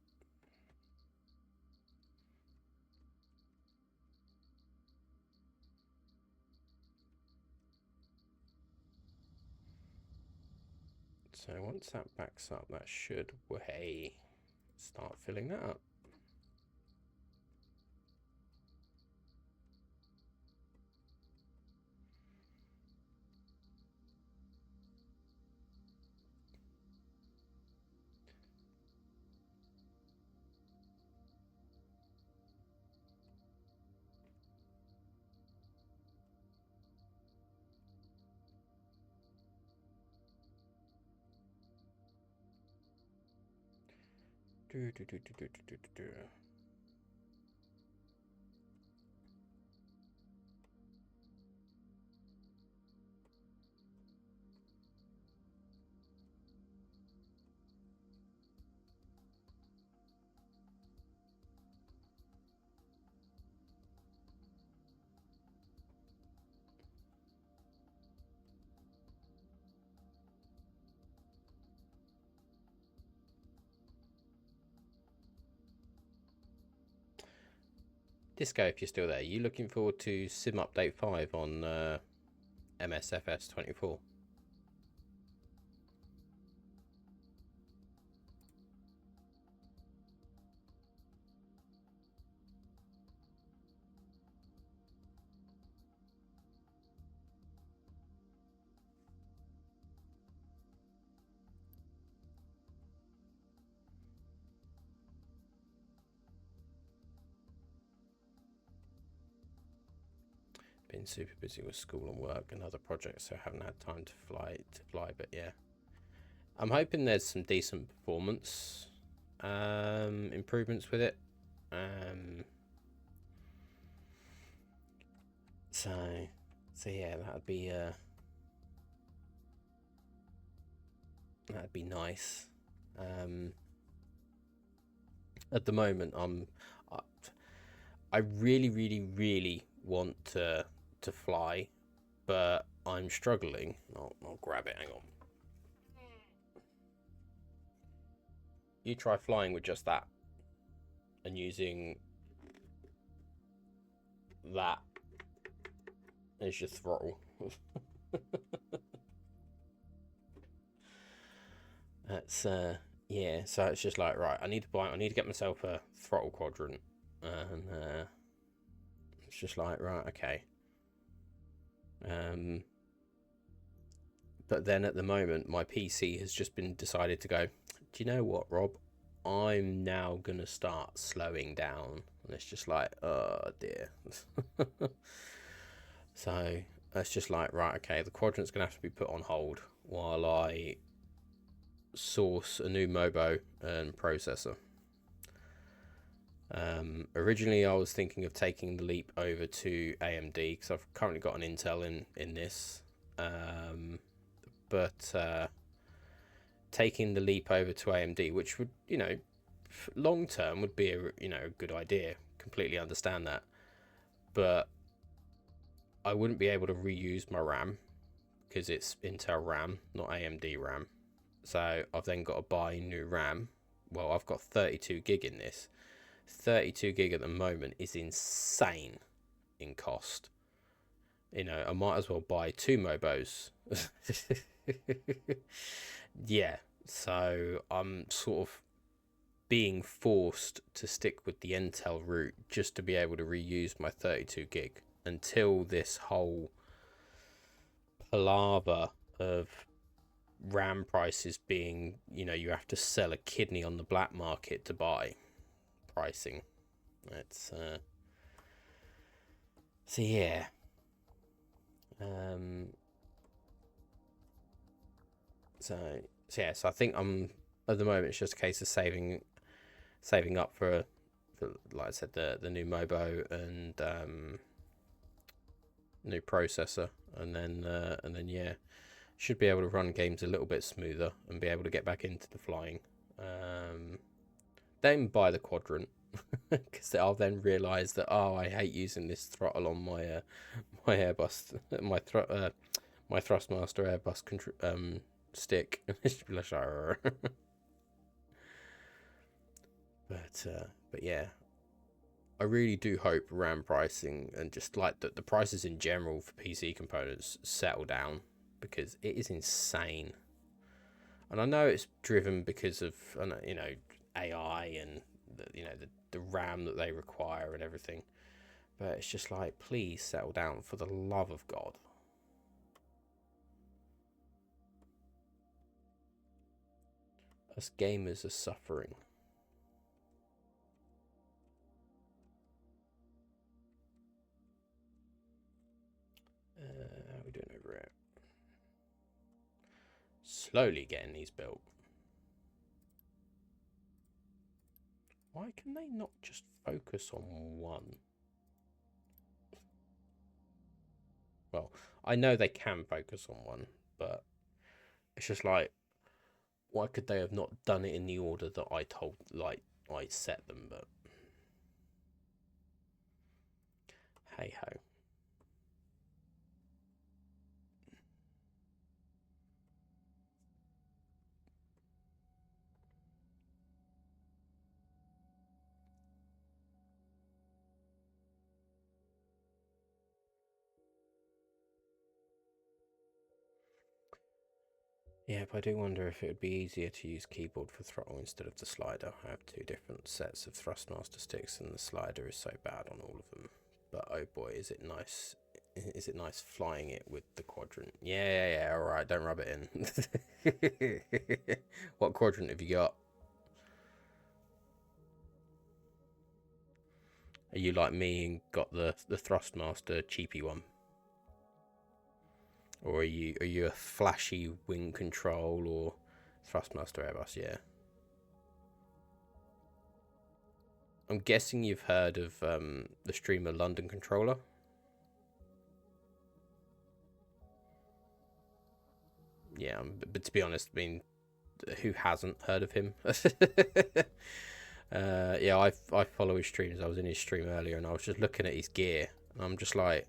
So once that backs up, that should start filling that up. Disco, if you're still there, you looking forward to Sim Update 5 on MSFS 24? Been super busy with school and work and other projects, so haven't had time to fly. But yeah, I'm hoping there's some decent performance improvements with it. So yeah, that'd be nice. At the moment, I really want to fly, but I'm struggling. I'll grab it. Hang on. You try flying with just that and using that as your throttle. That's yeah. So it's just like, right, I need to get myself a throttle quadrant, and it's just like, right, okay. But then at the moment, my PC has just been decided to go, do you know what, Rob? I'm now going to start slowing down. And it's just like, oh dear. So it's just like, right, okay, the quadrant's going to have to be put on hold while I source a new Mobo and processor. Originally, I was thinking of taking the leap over to AMD because I've currently got an Intel in this. But taking the leap over to AMD, which would, long term would be a good idea. Completely understand that, but I wouldn't be able to reuse my RAM because it's Intel RAM, not AMD RAM. So I've then got to buy new RAM. Well, I've got 32 gig in this. 32 gig at the moment is insane in cost. You know, I might as well buy 2 Mobos. Yeah, so I'm sort of being forced to stick with the Intel route just to be able to reuse my 32 gig until this whole palaver of RAM prices being, you know, you have to sell a kidney on the black market to buy pricing. It's so yeah. So yeah, so I think I'm at the moment it's just a case of saving up for like I said, the new Mobo and new processor, and then yeah, should be able to run games a little bit smoother and be able to get back into the flying. Then buy the Quadrant because I'll then realise that I hate using this throttle on my my Airbus my Thrustmaster Airbus stick. But yeah, I really do hope RAM pricing and just like the prices in general for PC components settle down because it is insane. And I know it's driven because of, you know, AI and you know the RAM that they require and everything. But it's just like, please settle down for the love of God. Us gamers are suffering. How are we doing over here? Slowly getting these built. Why can they not just focus on one? Well, I know they can focus on one, but it's just like, why could they have not done it in the order that I told, like, I set them, but hey ho. Yeah, but I do wonder if it would be easier to use keyboard for throttle instead of the slider. I have 2 different sets of Thrustmaster sticks and the slider is so bad on all of them. But oh boy, is it nice. Is it nice flying it with the Quadrant? Yeah, alright, don't rub it in. What Quadrant have you got? Are you like me and got the Thrustmaster cheapy one? Or are you a flashy wing control or Thrustmaster Airbus? Yeah. I'm guessing you've heard of the streamer London Controller. Yeah, but to be honest, I mean, who hasn't heard of him? Yeah, I follow his streams. I was in his stream earlier, and I was just looking at his gear, and I'm just like,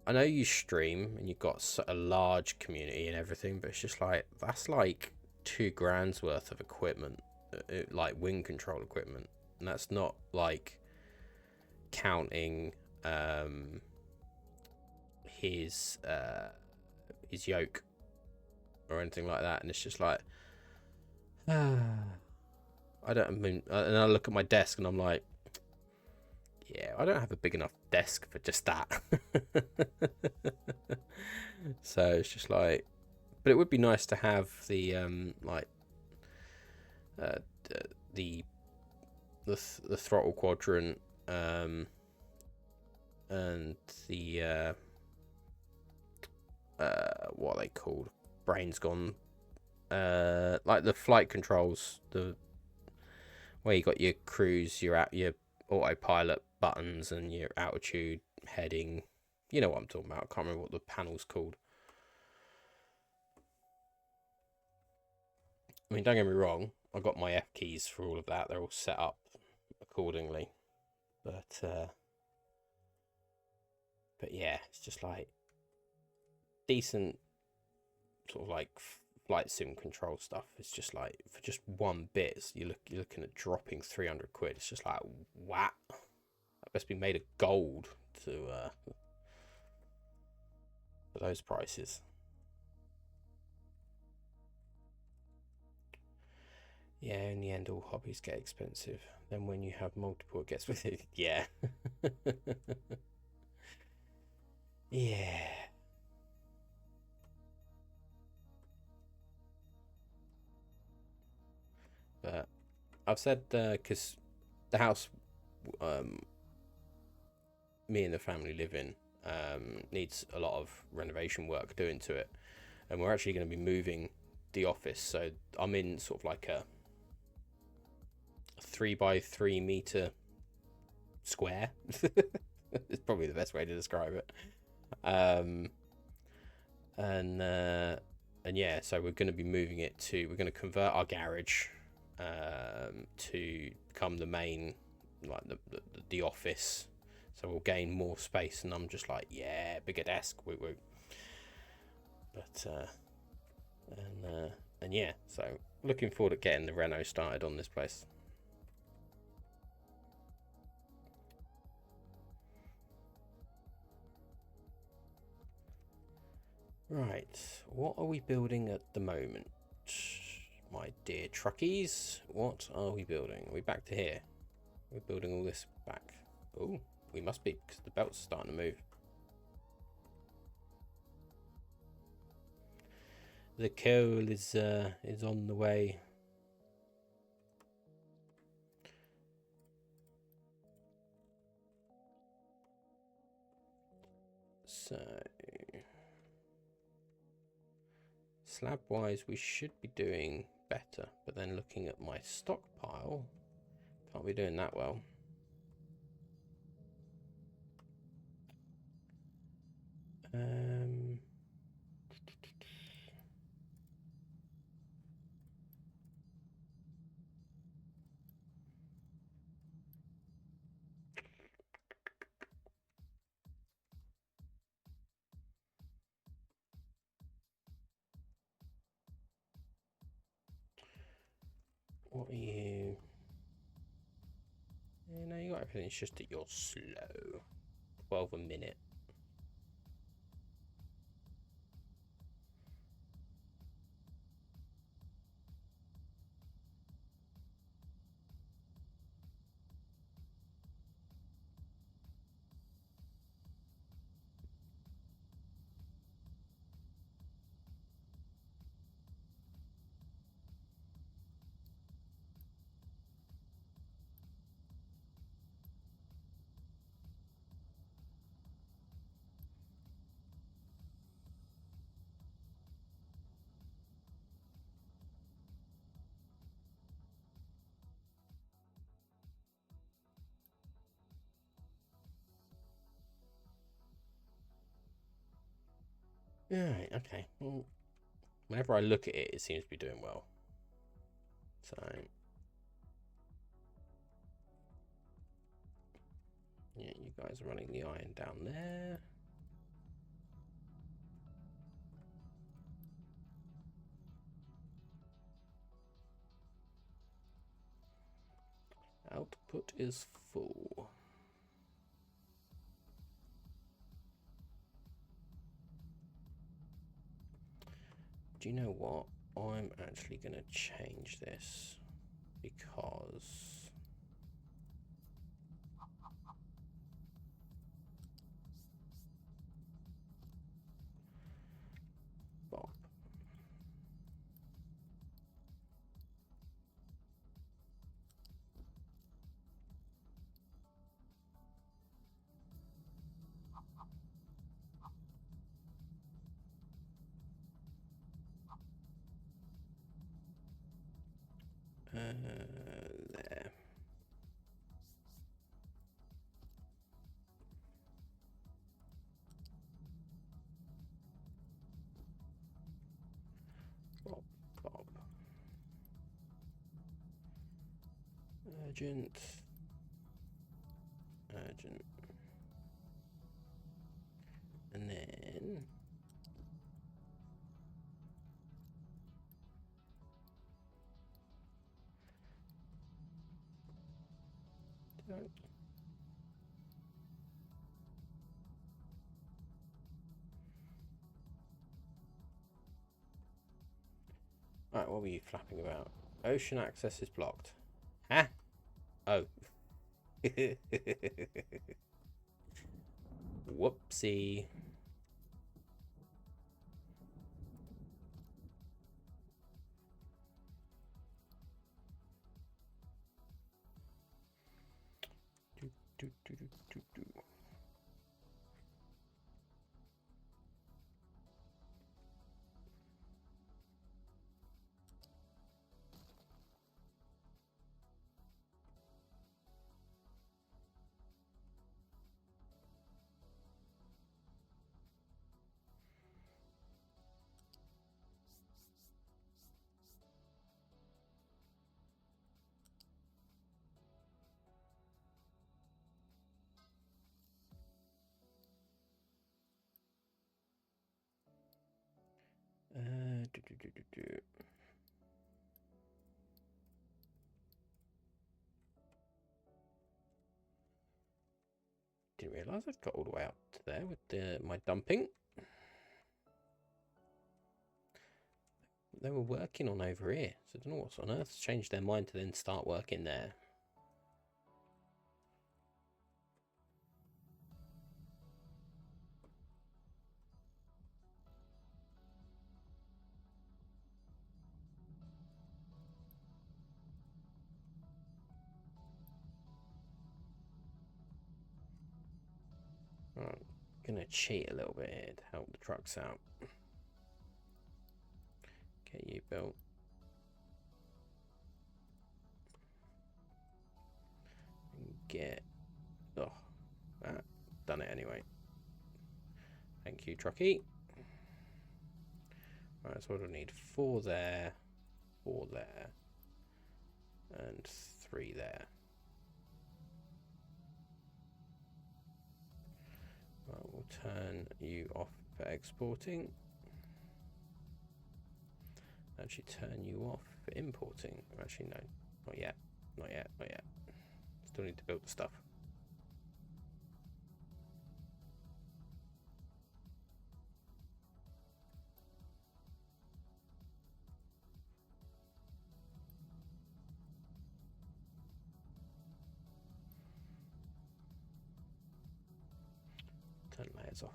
I know you stream and you've got a large community and everything, but it's just like that's like £2,000 worth of equipment, like wing control equipment, and that's not like counting his yoke or anything like that. And it's just like, I mean, and I look at my desk and I'm like, yeah, I don't have a big enough desk for just that. So it's just like, but it would be nice to have the like the throttle Quadrant and the what are they called? Brain's gone. Like the flight controls, the where you got your cruise, your autopilot buttons, and your altitude, heading. You know what I'm talking about. I can't remember what the panel's called. I mean, don't get me wrong. I got my F keys for all of that. They're all set up accordingly. But But yeah, it's just like decent sort of like flight sim control stuff. It's just like for just one bit, you're looking at dropping 300 quid. It's just like, wow, that must be made of gold to for those prices. Yeah, in the end, all hobbies get expensive. Then when you have multiple, it gets with it. Yeah. Yeah. But I've said, because the house me and the family live in needs a lot of renovation work doing to it. And we're actually going to be moving the office. So I'm in sort of like a 3 by 3 meter square. It's probably the best way to describe it. And yeah, so we're going to be moving it to, we're going to convert our garage to become the main, like the office. So we'll gain more space, and I'm just like, yeah, bigger desk. And yeah, so looking forward to getting the reno started on this place. Right, what are we building at the moment, my dear truckies? What are we building? Are we back to here? We're building all this back. Oh, we must be, because the belt's starting to move. The coal is on the way. So slab wise we should be doing better, but then looking at my stockpile, can't be doing that well. What are you? Yeah, no, you got everything. It's just that you're slow. 12 a minute. Alright, okay. Well, whenever I look at it, it seems to be doing well. So yeah, you guys are running the iron down there. Output is full. Do you know what? I'm actually going to change this because Bob. There. Bob. Urgent. Right. Right, what were you flapping about? Ocean access is blocked. Huh? Oh. Whoopsie. Do, do, do, do, do. Do, do, do, do, do. Didn't realise I'd got all the way up to there with my dumping. They were working on over here, so I don't know what's on earth's changed their mind to then start working there. I'm gonna cheat a little bit here to help the trucks out. Get you built. And get... Oh, done it anyway. Thank you, truckie. Right, so what do I need? 4 there, 4 there, and 3 there. Right, we'll turn you off for exporting. Actually turn you off for importing. Actually, no, not yet, not yet, not yet. Still need to build the stuff. Turn layers off.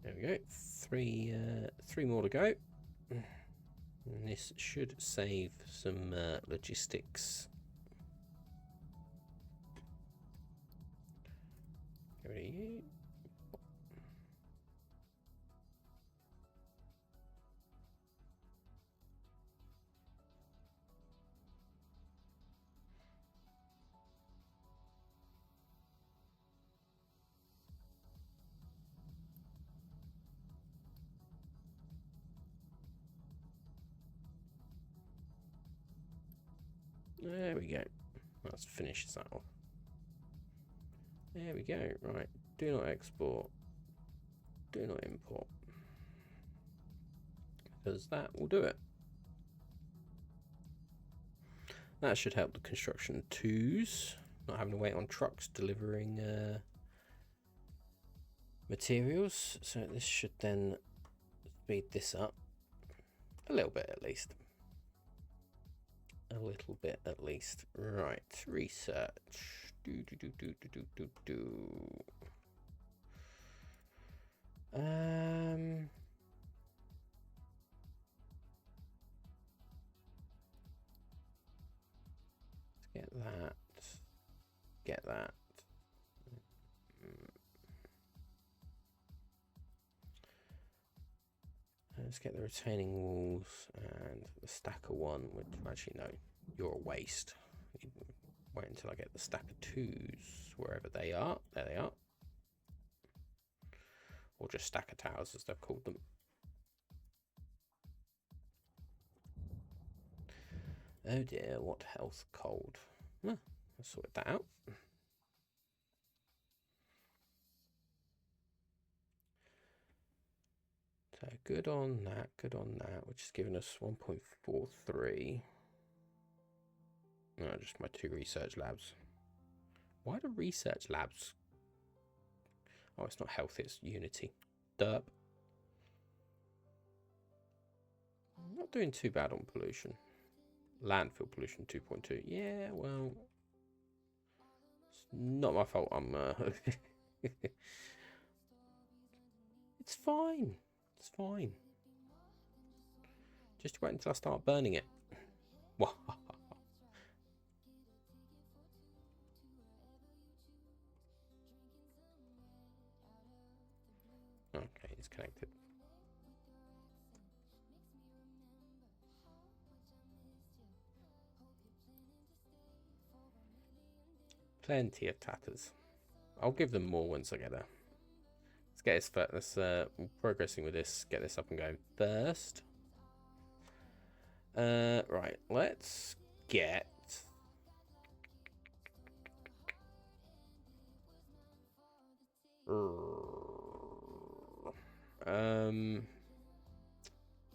There we go. 3 more to go. And this should save some logistics. Get rid of you. There we go. Let's finish that off. There we go. Right. Do not export. Do not import. Because that will do it. That should help the construction twos. Not having to wait on trucks delivering materials. So this should then speed this up. A little bit at least. A little bit at least. Right. Research. Do. Let's get that. Get that. Let's get the retaining walls and the stacker one, which actually no, you're a waste. Wait until I get the stack of 2s, wherever they are. There they are. Or just stack of towers, as they've called them. Oh dear, what health cold. Well, let's sort that out. So good on that, which is giving us 1.43. No, just my 2 research labs. Why do research labs? Oh, it's not health, it's unity. Derp. Not doing too bad on pollution. Landfill pollution 2.2. Yeah, well, it's not my fault. It's fine. It's fine. Just wait until I start burning it. Okay, it's connected. Plenty of tatters. I'll give them more once I get there. Let's get this. Let's progressing with this. Get this up and going first. Right. Let's get.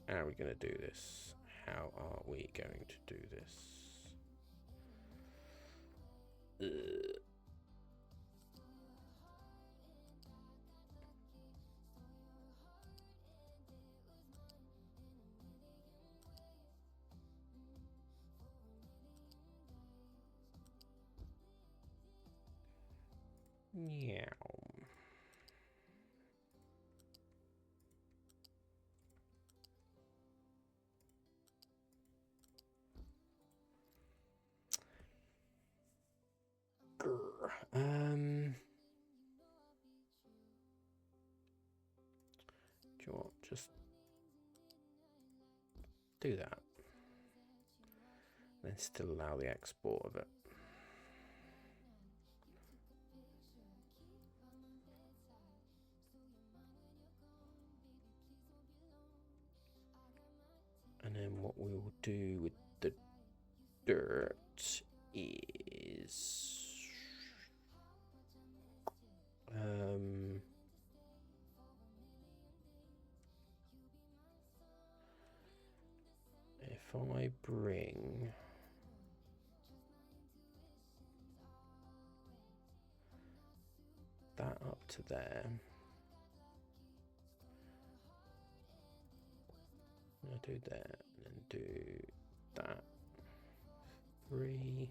How are we going to do this? How are we going to do this? Yeah. Do you want just do that, then still allow the export of it. And then what we will do with the dirt is if I bring that up to there, I'll do that and then do that. 3.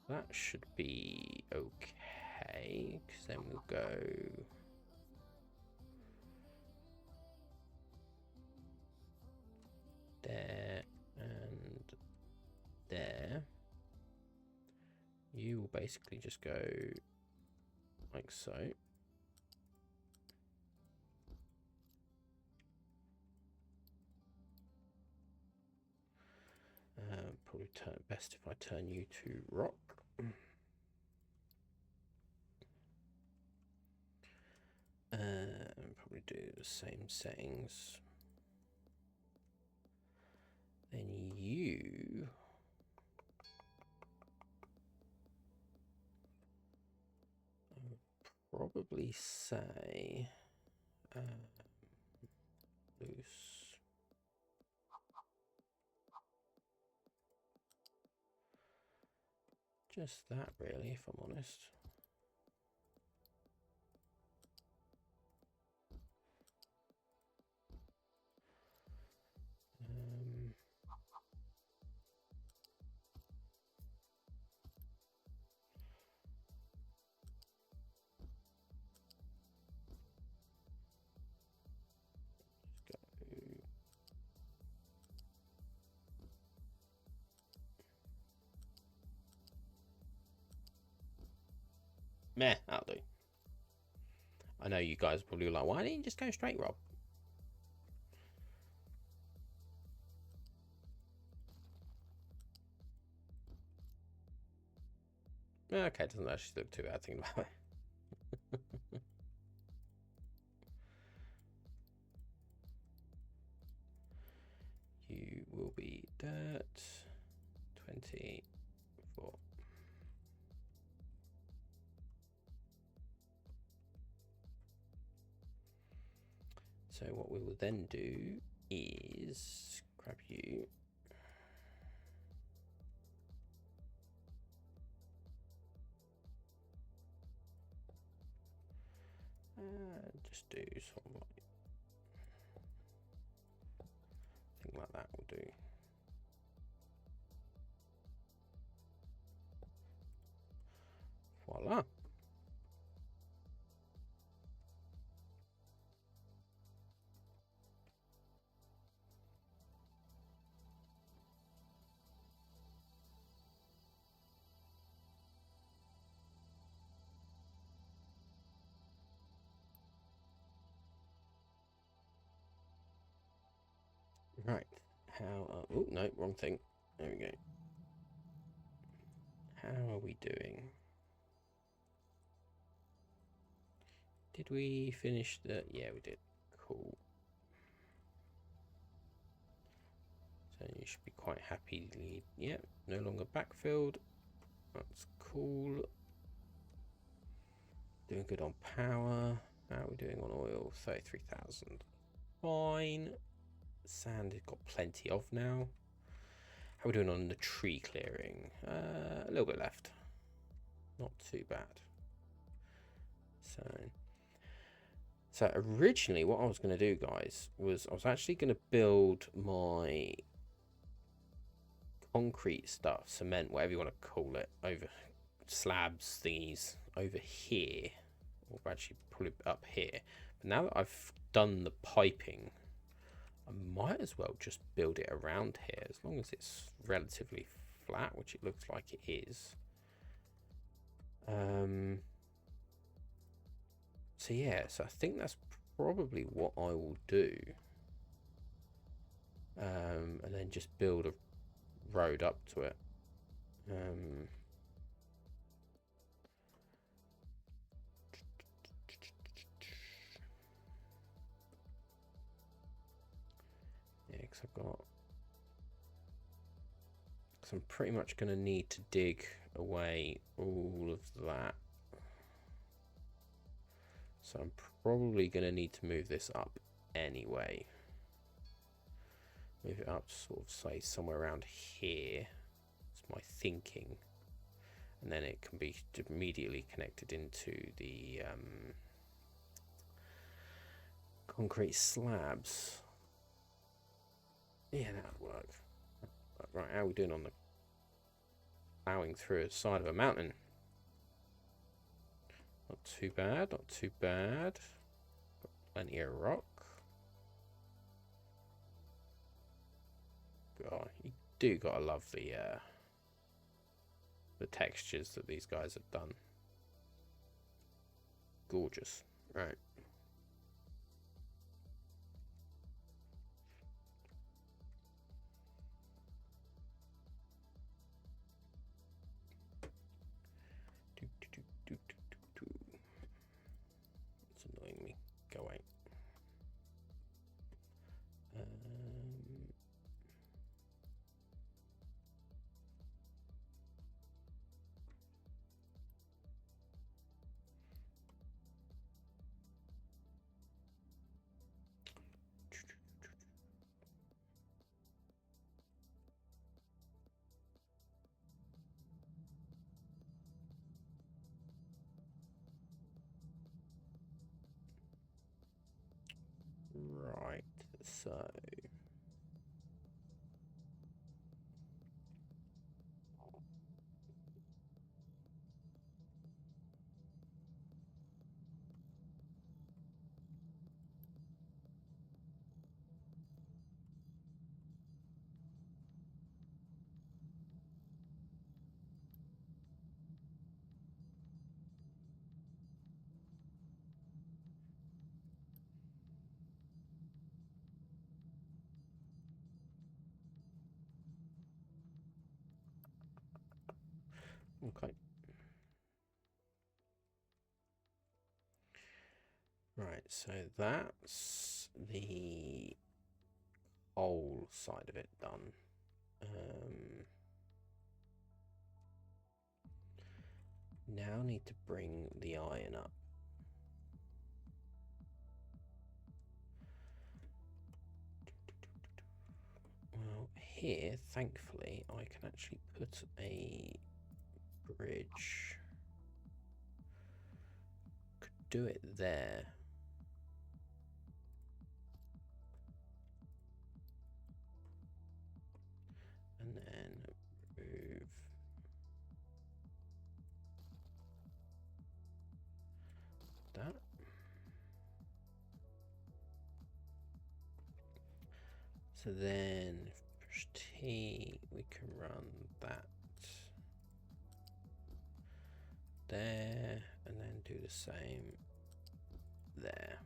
That should be okay, because then we'll go there and there. You will basically just go like so. Probably best if I turn you to rock. Probably do the same settings. Then you I would probably say loose. Just that really, if I'm honest. Meh, that'll do. I know you guys are probably like, why didn't you just go straight, Rob? Okay, it doesn't actually look too bad thinking about it. You will be dirt 24. So what we will then do is grab you. Just do sort of like, thing like that will do. Voila. Right. How? Oh no, wrong thing. There we go. How are we doing? Did we finish the? Yeah, we did. Cool. So you should be quite happy. Yeah, no longer backfilled. That's cool. Doing good on power. How are we doing on oil? 33,000. Fine. Sand has got plenty of now. How are we doing on the tree clearing? A little bit left. Not too bad. So originally what I was going to do, guys, was I was actually going to build my concrete stuff, cement, whatever you want to call it, over slabs thingies over here, or actually probably up here. But now that I've done the piping, I might as well just build it around here, as long as it's relatively flat, which it looks like it is. So yeah, so I think that's probably what I will do. And then just build a road up to it. Yeah, because I'm pretty much going to need to dig away all of that. So I'm probably going to need to move this up anyway. Move it up, sort of say somewhere around here. That's my thinking. And then it can be immediately connected into the concrete slabs. Yeah, that would work. Right, how are we doing on the plowing through a side of a mountain? Not too bad, not too bad. Got plenty of rock. God, you do gotta love the textures that these guys have done. Gorgeous. Right. It's annoying me. Go away. Right, so Okay. Right, so that's the whole side of it done. Now I need to bring the iron up. Well, here, thankfully, I can actually put a bridge. Could do it there. And then move that. So then, push T, we can run that there, and then do the same there.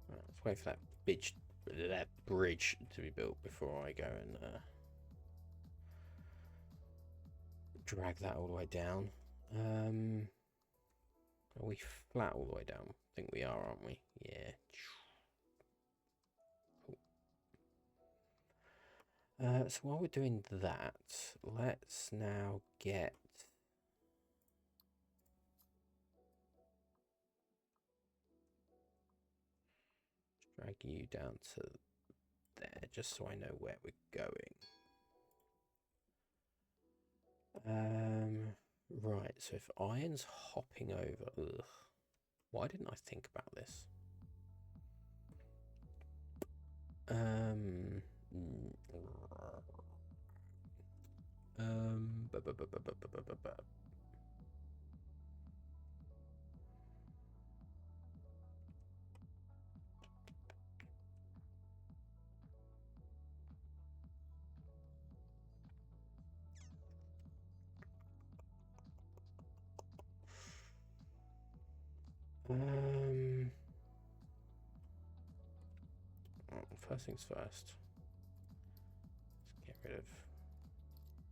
Right, let's wait for that bridge to be built before I go and drag that all the way down. Are we flat all the way down? I think we are, aren't we? Yeah. Cool. So while we're doing that, let's now get drag you down to there, just so I know where we're going. Right, so if iron's hopping over, ugh, why didn't I think about this? First things first. Let's get rid of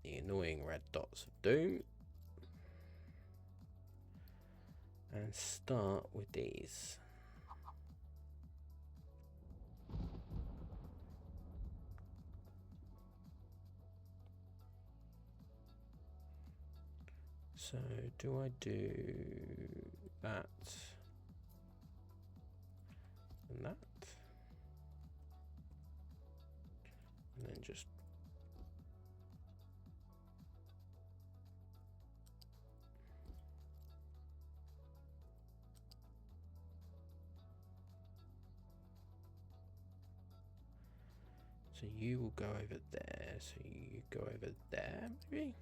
the annoying red dots of doom. And start with these. So do I do that and that? And then just so you will go over there, so you go over there maybe?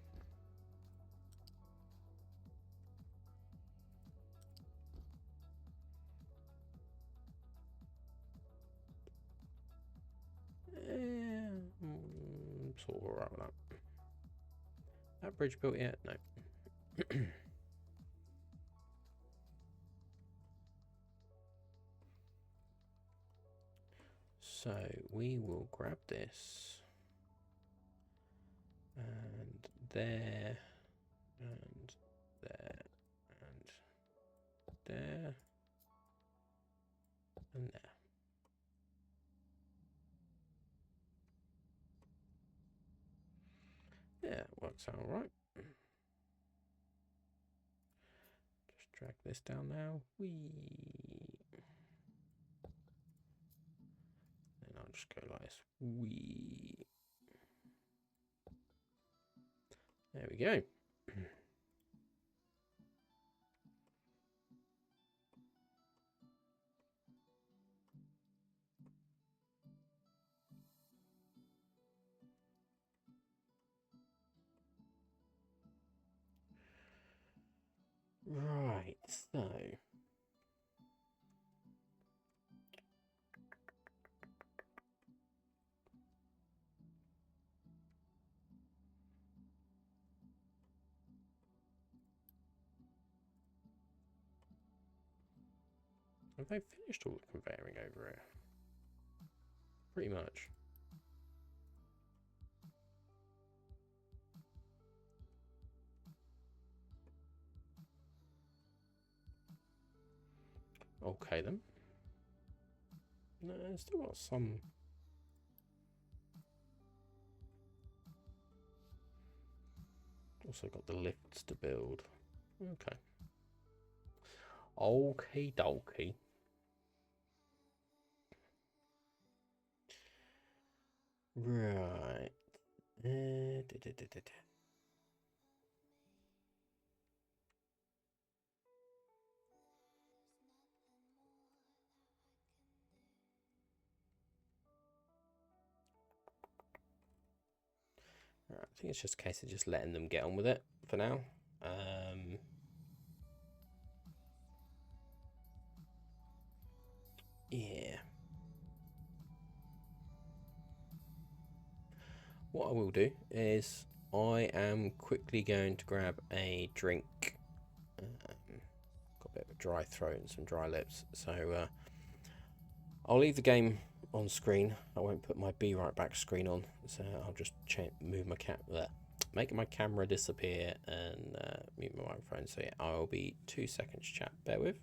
Sort of alright with that. That bridge built yet? No. So we will grab this and there and there and there and there. Yeah, it works out all right. Just drag this down now. Whee. And I'll just go like this. Whee. There we go. Right, so have they finished all the conveying over here? pretty much. Okay then. No, it's still got some. Also got the lifts to build. Okay. Okie dokie. Right. Right, I think it's just a case of just letting them get on with it for now. Yeah. What I will do is I am quickly going to grab a drink. Got a bit of a dry throat and some dry lips, so I'll leave the game on screen. I won't put my Be Right Back screen on, so I'll just move my make my camera disappear and mute my microphone. So yeah, I'll be 2 seconds, chat. Bear with.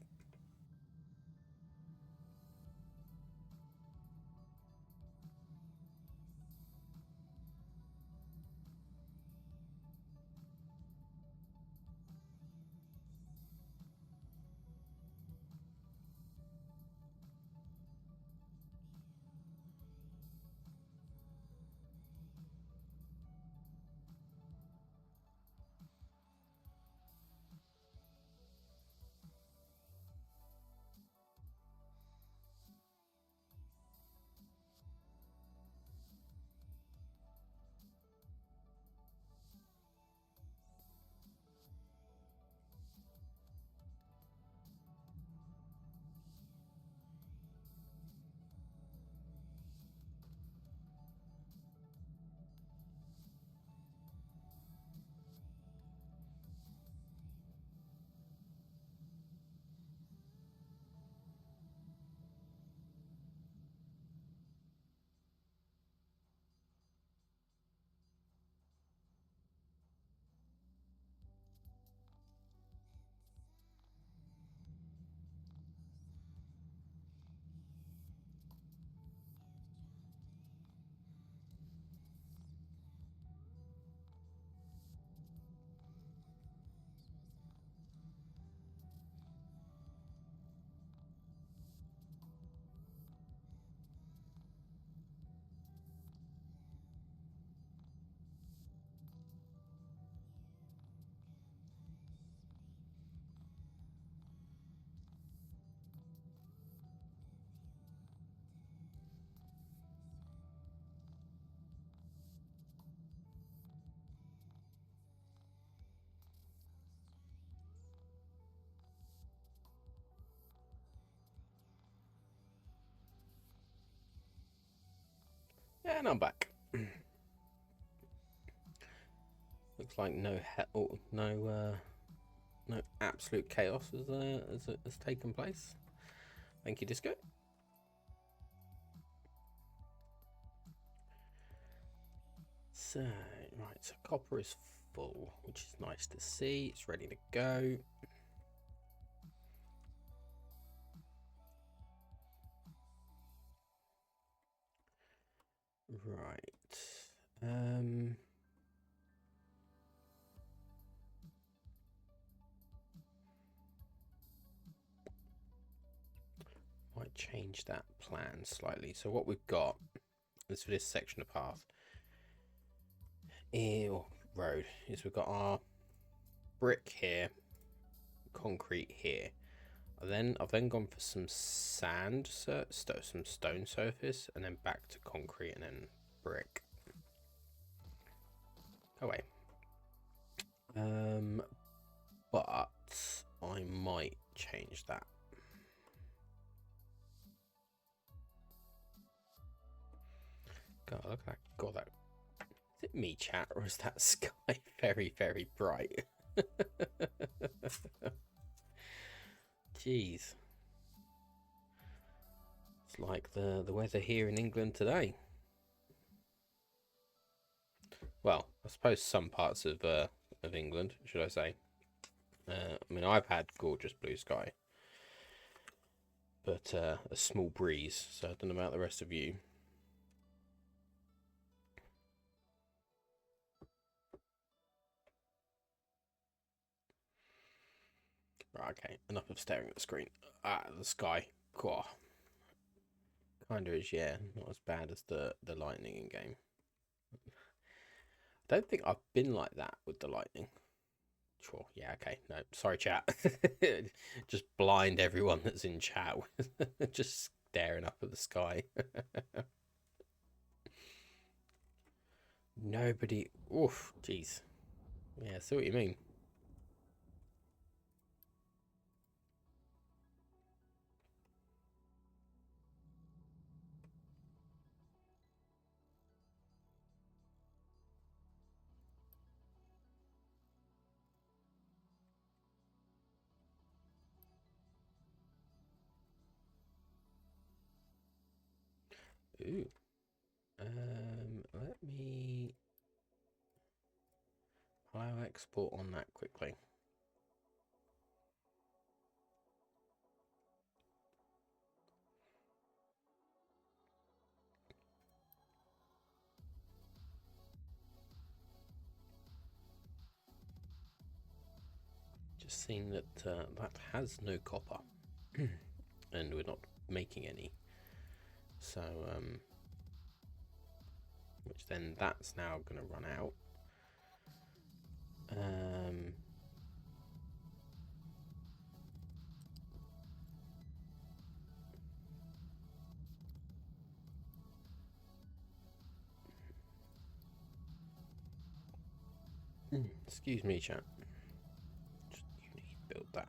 And I'm back. Looks like no absolute chaos has taken place. Thank you, Disco. So right, so copper is full, which is nice to see. It's ready to go. Right. Might change that plan slightly. So what we've got is for this section of path or road is we've got our brick here, concrete here. I've then gone for some sand, some stone surface, and then back to concrete and then brick. Go away. But I might change that. God, look at that. God, that. Is it me, chat, or is that sky very, very bright? Jeez. It's like the weather here in England today. Well, I suppose some parts of England, should I say. I mean, I've had gorgeous blue sky, but a small breeze, so I don't know about the rest of you. Right, okay, enough of staring at the screen. The sky. Cool. Kind of is, yeah. Not as bad as the lightning in game. I don't think I've been like that with the lightning. Sure, yeah, okay. No, sorry, chat. Just blind everyone that's in chat. Just staring up at the sky. Nobody. Oof, jeez. Yeah, I see what you mean. Ooh. Let me I'll export on that quickly. Just seeing that that has no copper, and we're not making any. So, which then that's now going to run out. Excuse me, chat. Just you need to build that.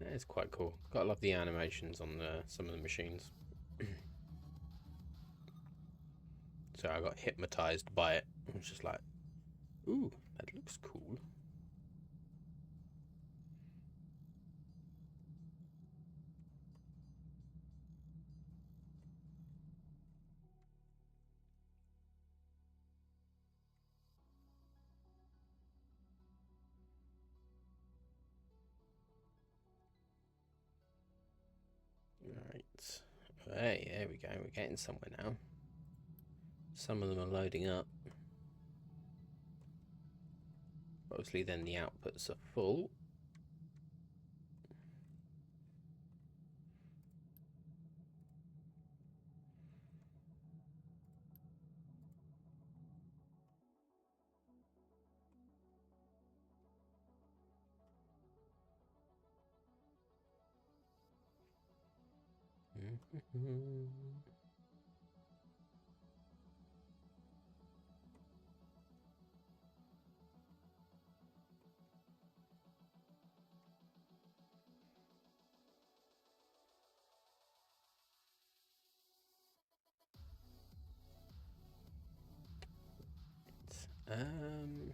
That is quite cool. Gotta love the animations on some of the machines. So I got hypnotized by it. I was just like, ooh, that looks cool. Right. Hey, there we go. We're getting somewhere now. Some of them are loading up. Obviously, then the outputs are full. Um,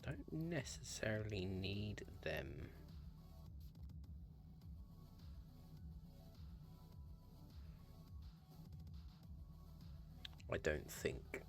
don't necessarily need them. I don't think.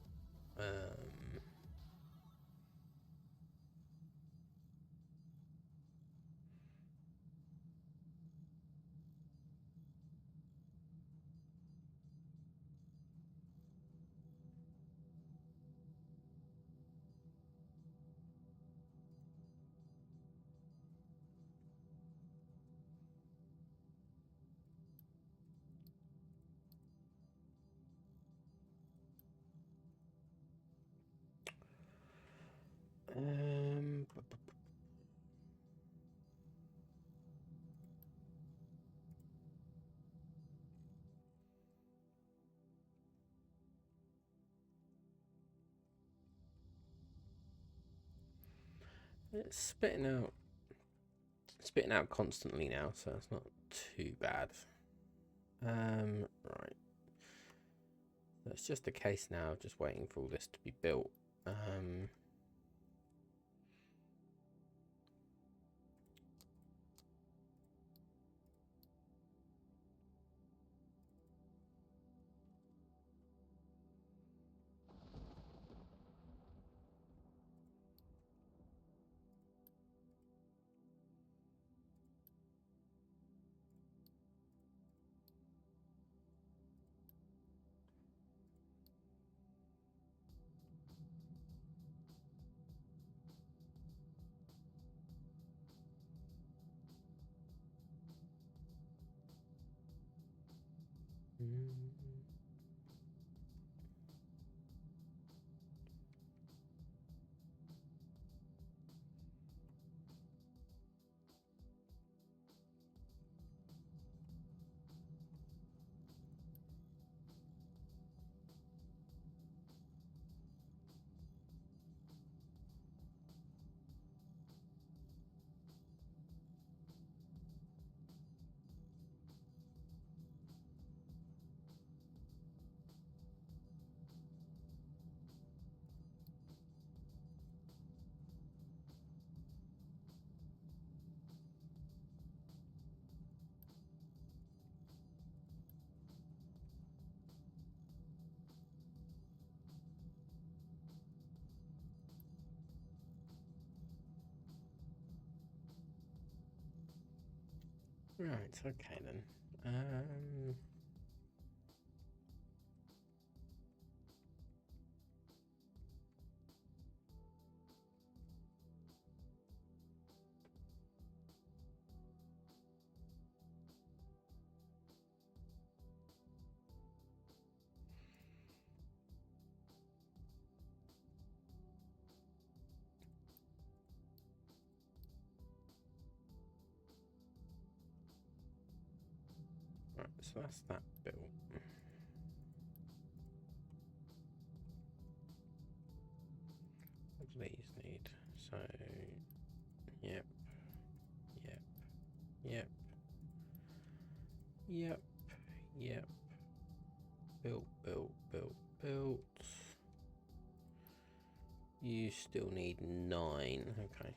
It's spitting out constantly now, so it's not too bad. Right. So it's just a case now of just waiting for all this to be built. Right, okay then. Right, so that's that built. What do these need? So, yep, yep, yep, yep, yep. Built, built, built, built. You still need 9, okay.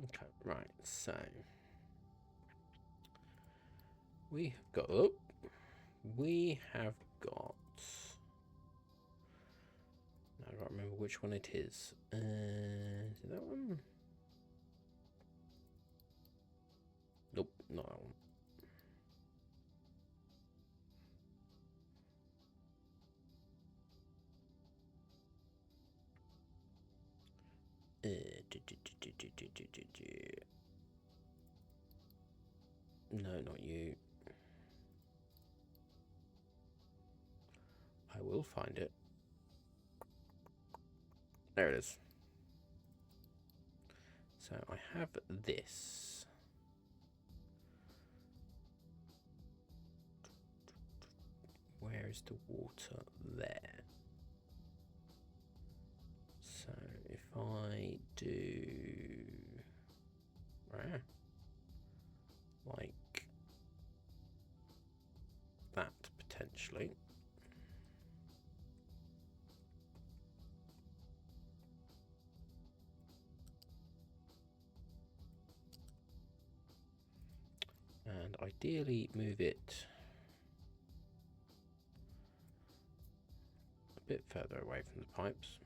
Okay, right, so we have got I don't remember which one it is. Is it that one? Nope, not that one. No, not you. find it. There it is. So I have this. Where is the water? There. So if I do like that potentially. And ideally move it a bit further away from the pipes.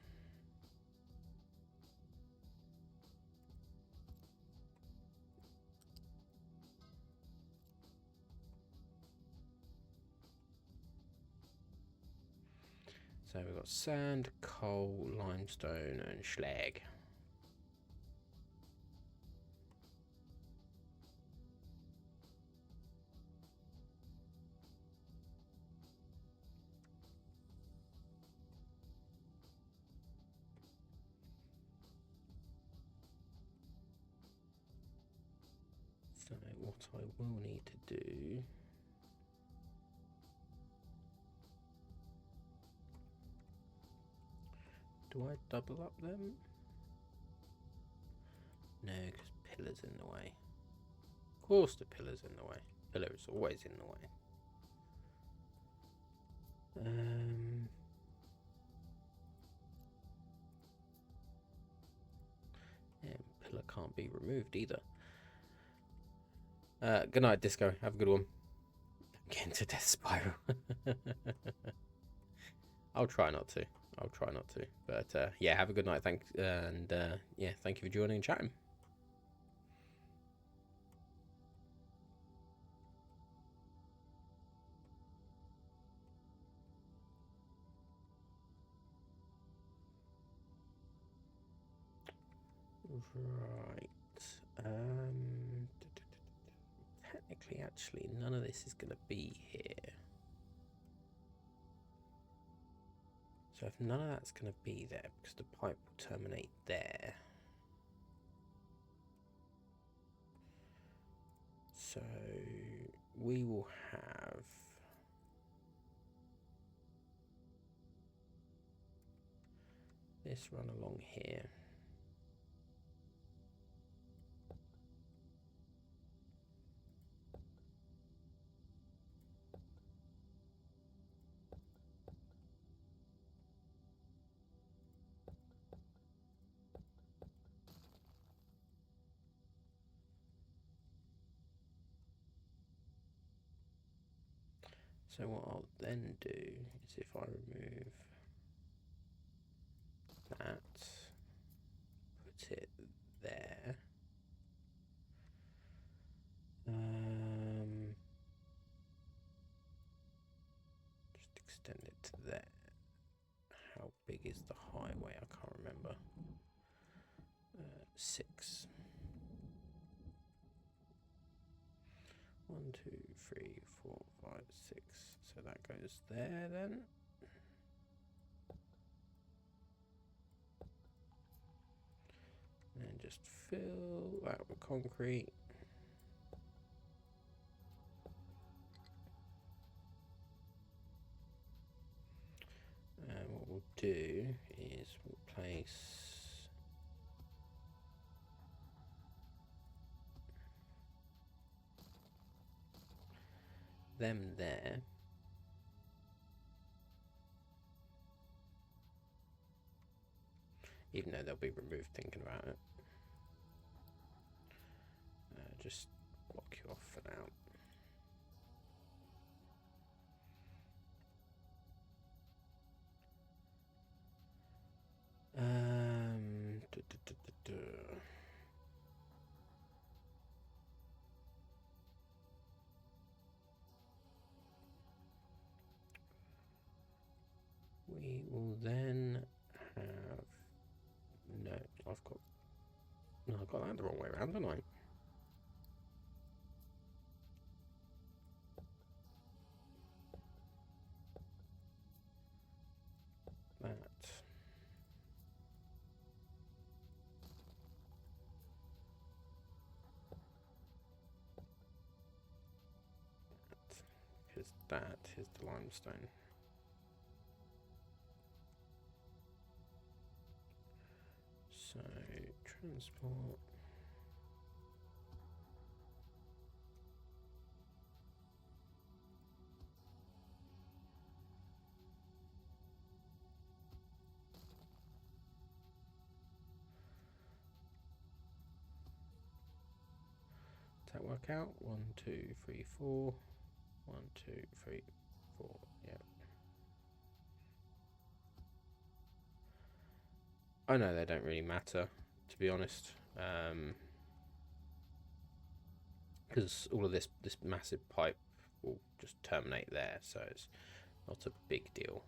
So we've got sand, coal, limestone, and slag. So what I will need to do I double up them? No, because pillar's in the way. Of course the pillar's in the way. Pillar is always in the way. Yeah, pillar can't be removed either. Good night, Disco. Have a good one. Get into Death Spiral. I'll try not to. But yeah, have a good night. Thanks, and yeah, thank you for joining and chatting. Right. Technically, actually, none of this is going to be here. So if none of that's going to be there, because the pipe will terminate there. So we will have this run along here. So what I'll then do is if I remove that, put it there. Just extend it to there. How big is the highway? I can't remember. 6. 1, 2, 3, 4, 5, 6. So that goes there then. And just fill that with concrete. And what we'll do is we'll place them there. Even though they'll be removed thinking about it. Just block you off for now. We will then have I've got that the wrong way around, haven't I? is that. Here's the limestone. So, transport. Does that work out? 1, 2, 3, 4. 1, 2, 3, 4. Yeah. I know they don't really matter, to be honest, because all of this massive pipe will just terminate there, so it's not a big deal.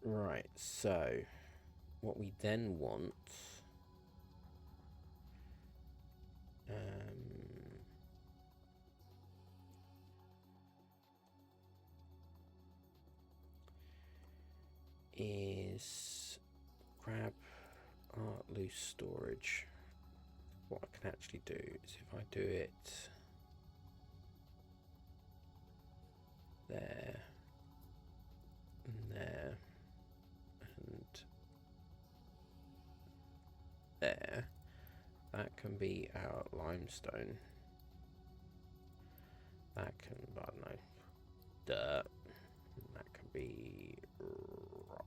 Right, so what we then want is grab our loose storage. What I can actually do is if I do it there and there and there, that can be our limestone. That can, I don't know, dirt. That can be rock.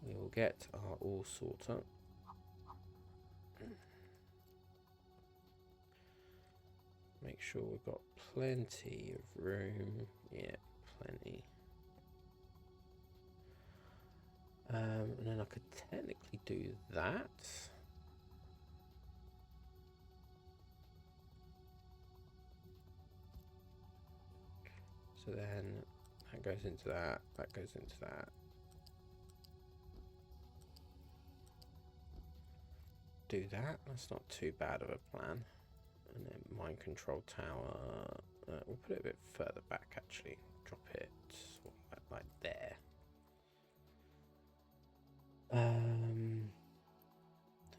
We will get our ore sorter. Make sure we've got plenty of room. Yeah, plenty. And then I could technically do that. So then that goes into that, that goes into that. Do that, that's not too bad of a plan. And then mine control tower, we'll put it a bit further back actually. Drop it like there.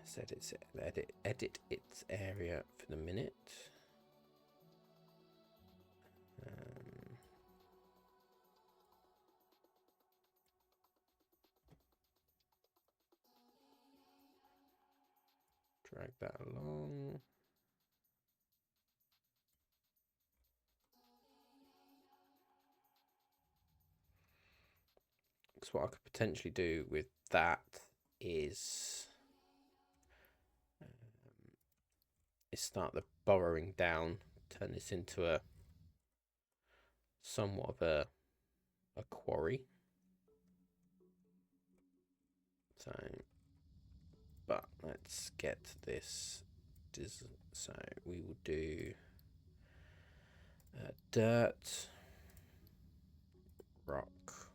Let's edit its area for the minute. Drag that along. Because what I could potentially do with that is start the burrowing down, turn this into a somewhat of a quarry. So, but let's get this. So we will do dirt, rock,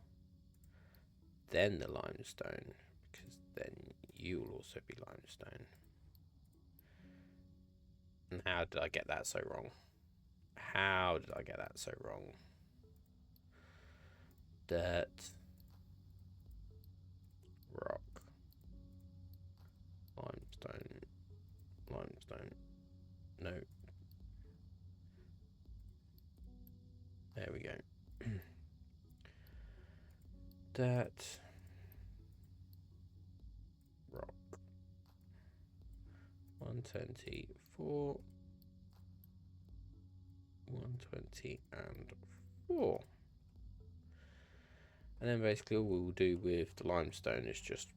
then the limestone, because then you will also be limestone. And how did I get that so wrong? How did I get that so wrong? Dirt, rock, limestone, limestone. No. There we go. Dirt, rock. 124, 120, and 4. And then basically all we'll do with the limestone is just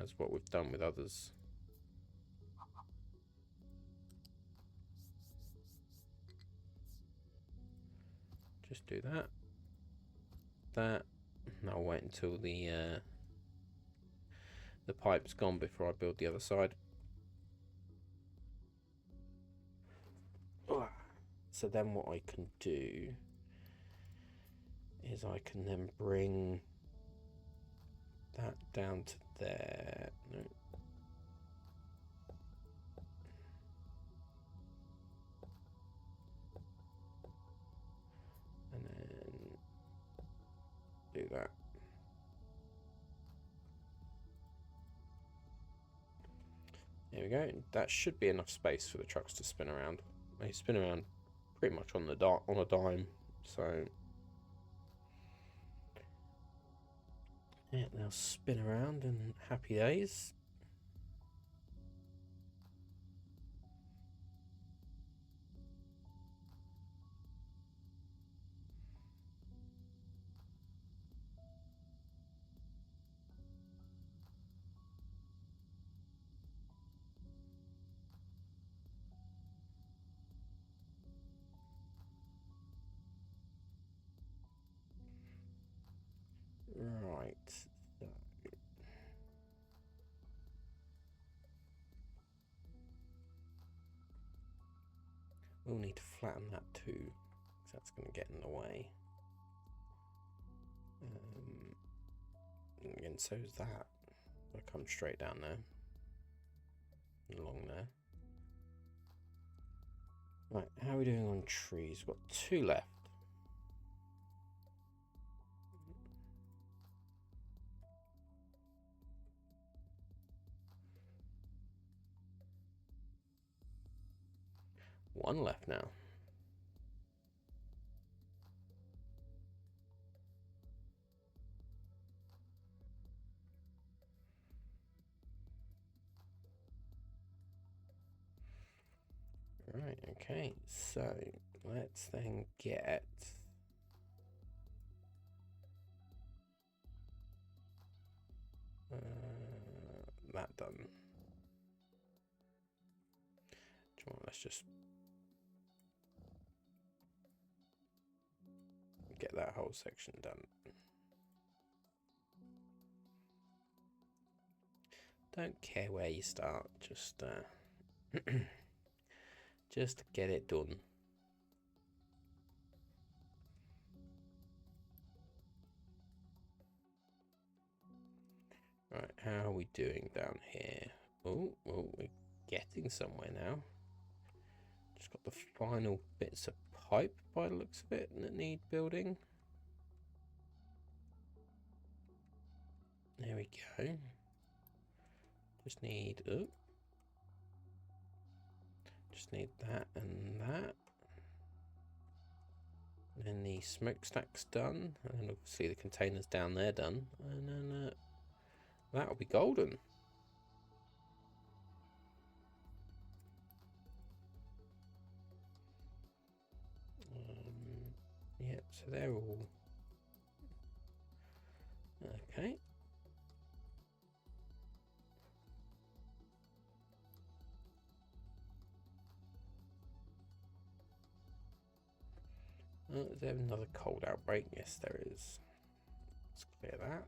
as what we've done with others. Just do that. That. And I'll wait until the pipe's gone before I build the other side. So then what I can do is I can then bring that down to there. No. And then do that. There we go. That should be enough space for the trucks to spin around. They spin around pretty much on a dime, so yeah, they'll spin around and happy days. Right. So we'll need to flatten that too, because that's going to get in the way. And so is that. I'll come straight down there. Along there. Right, how are we doing on trees? We've got 2 left. One left now. Right, okay, so let's then get that done. Come on, let's just get that whole section done. Don't care where you start, just just get it done. Right, how are we doing down here? Oh, we're getting somewhere now. Just got the final bits of pipe by the looks of it that need building. There we go. Just need just need that and that. And then the smokestack's done, and obviously the containers down there done, and then that'll be golden. Yeah, so they're all okay. Is there another cold outbreak? Yes, there is. Let's clear that.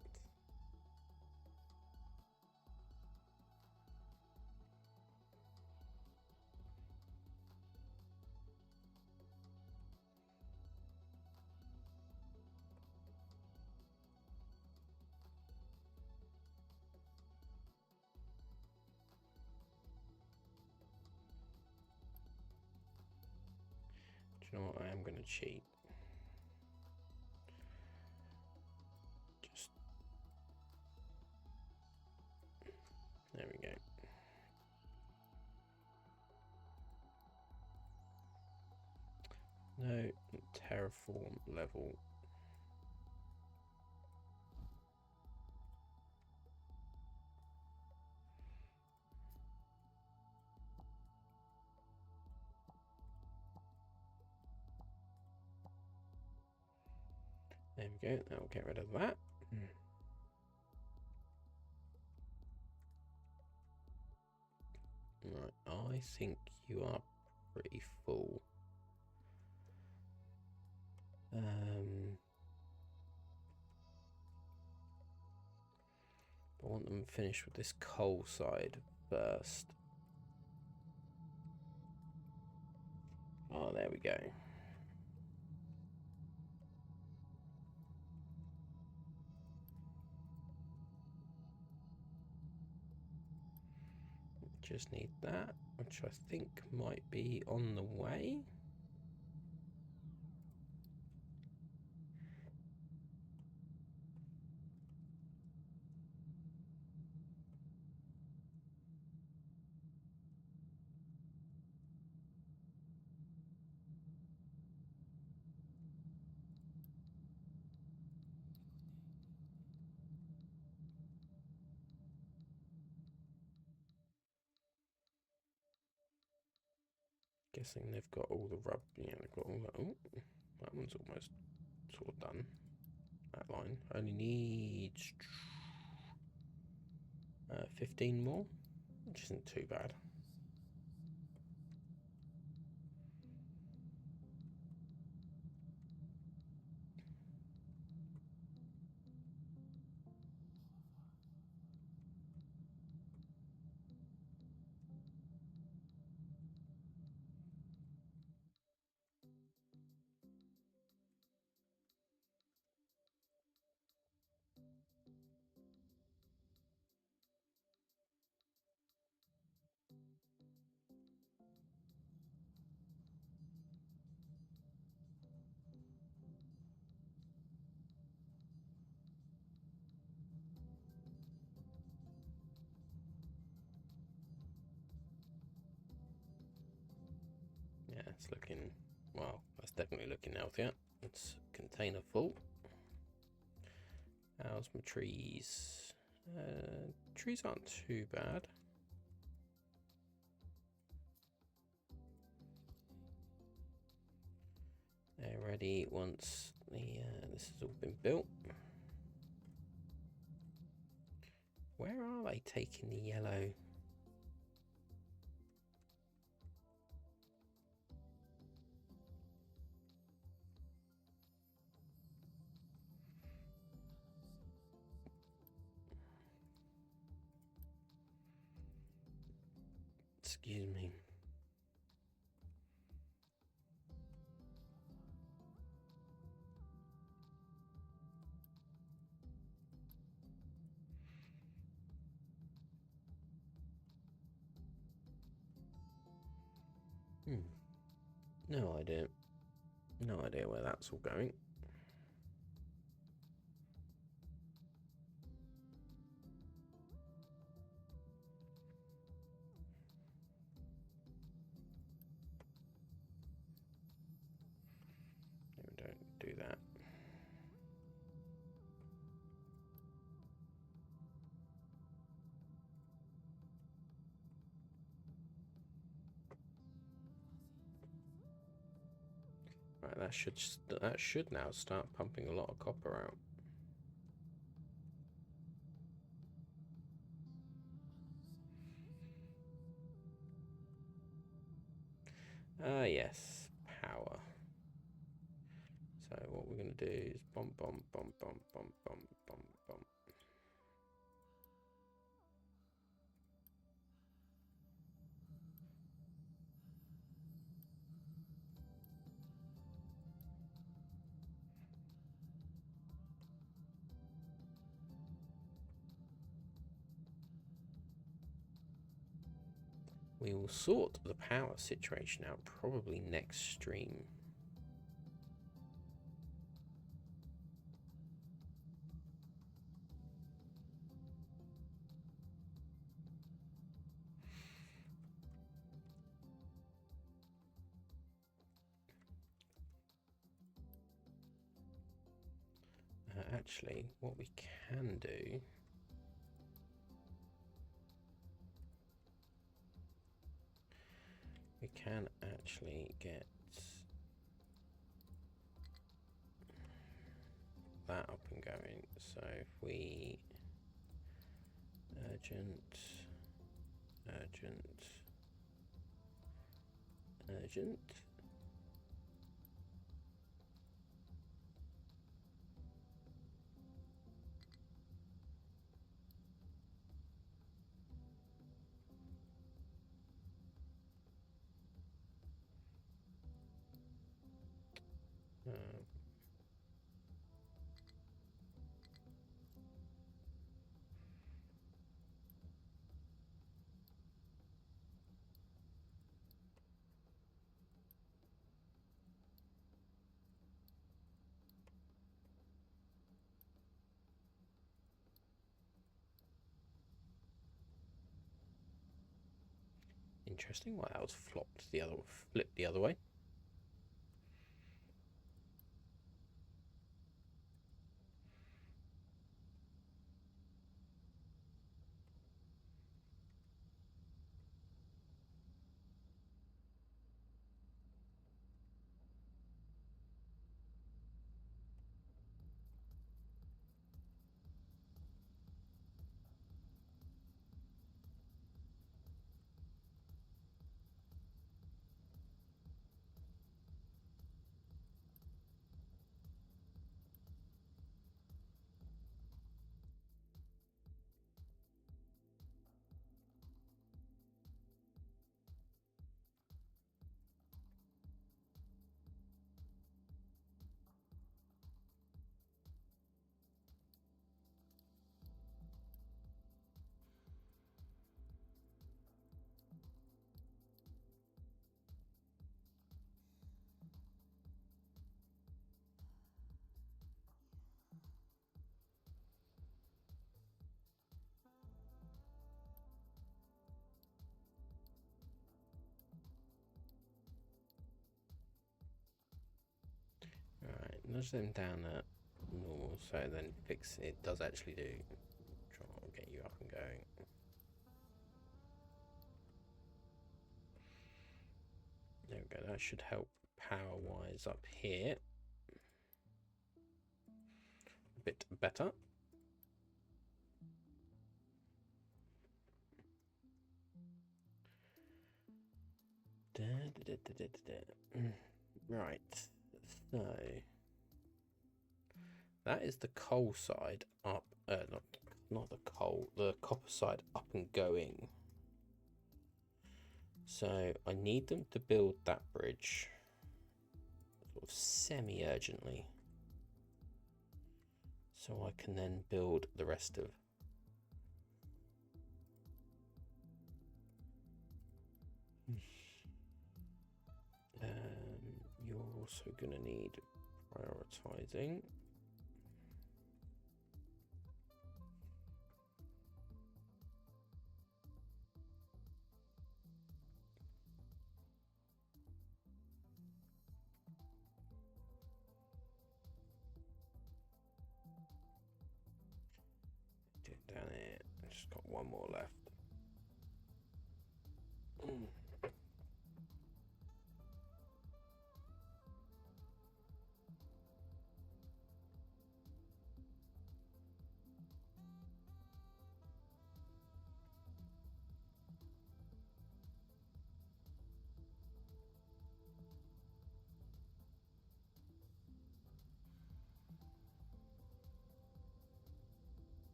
Do you know what? I am going to cheat. Just there we go. No terraform level. There we go. That'll get rid of that. Right, I think you are pretty full. I want them finished with this coal side first. Oh, there we go. Just need that, which I think might be on the way. Guessing they've got all the rub. Yeah, they've got all that. Oh, that one's almost sort of done. That line only needs 15 more, which isn't too bad. Yeah, it's looking, well, that's definitely looking healthier. It's container full. How's my trees? Trees aren't too bad. They're ready once this has all been built. Where are they taking the yellow? Excuse me. No idea. No idea where that's all going. No, don't do that. Right, that should now start pumping a lot of copper out. Ah, yes, power. So what we're going to do is bump, bump, bump, bump, bump, bump, bump, bump. We will sort the power situation out probably next stream. Actually, what we can do we can actually get that up and going. So if we urgent, interesting why that was flipped the other way. nudge them down at normal, so then fix it does actually do. Try and get you up and going. There we go. That should help power-wise up here a bit better. Right, so that is the coal side up, not the coal, the copper side up and going. So I need them to build that bridge sort of semi-urgently, so I can then build the rest of you're also going to need prioritizing. Do it down here. I've just got one more left.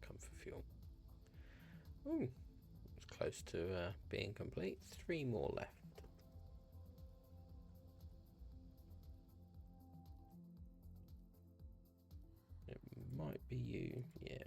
Come for fuel. Ooh, it's close to being complete. 3 more left. It might be you, yeah.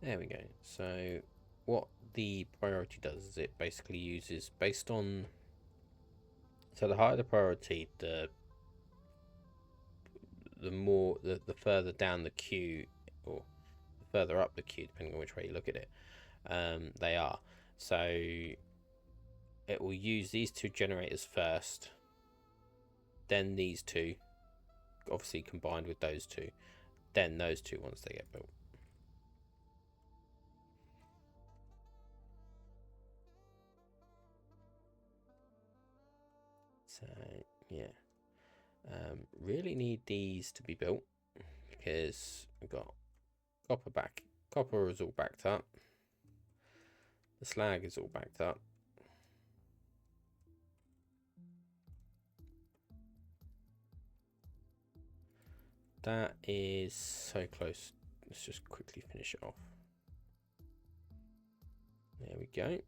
There we go. So what the priority does is it basically uses based on, so the higher the priority, the more the further down the queue, or the further up the queue, depending on which way you look at it, they are. So it will use these 2 generators first, then these 2, obviously combined with those 2, then those 2 once they get built. So yeah, really need these to be built because we've got copper is all backed up, the slag is all backed up, that is so close. Let's just quickly finish it off. There we go.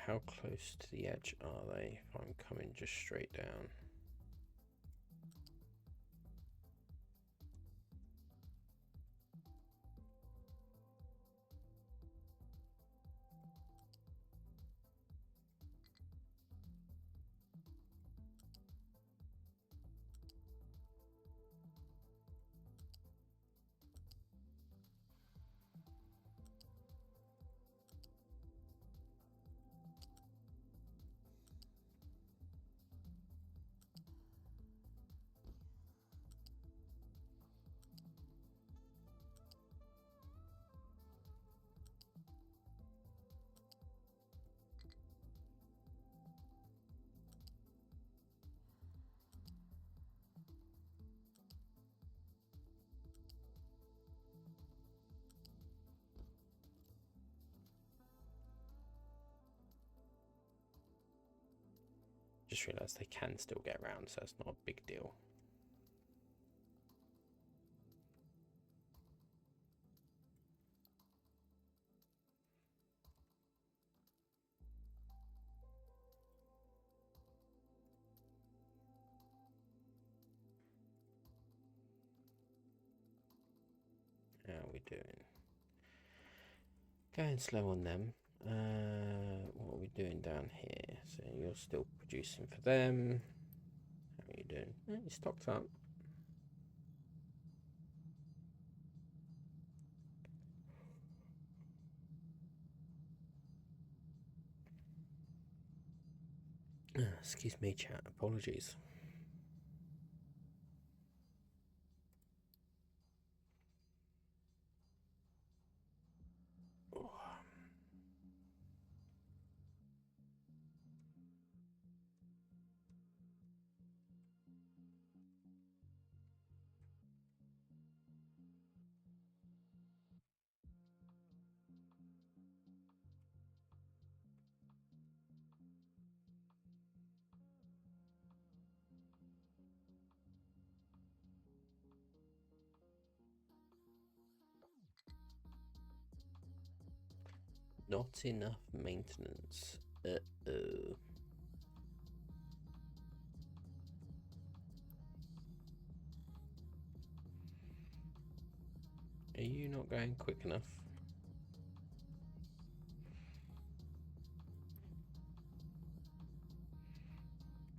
How close to the edge are they if I'm coming just straight down? just realised they can still get around, so it's not a big deal. How are we doing? Going slow on them. What are we doing down here? So you're still producing for them. How are you doing? Yeah, you stocked up. Excuse me, chat. Apologies. Not enough maintenance. Uh-oh. Are you not going quick enough?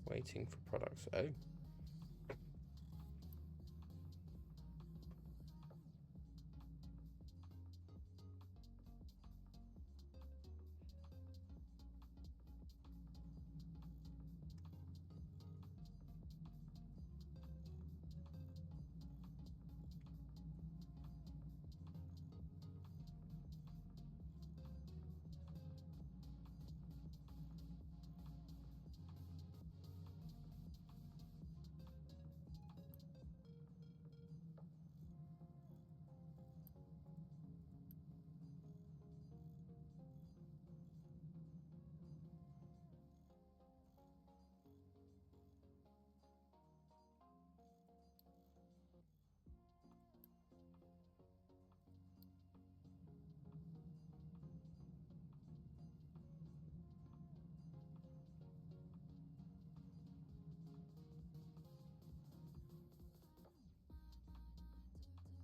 Waiting for products. Oh.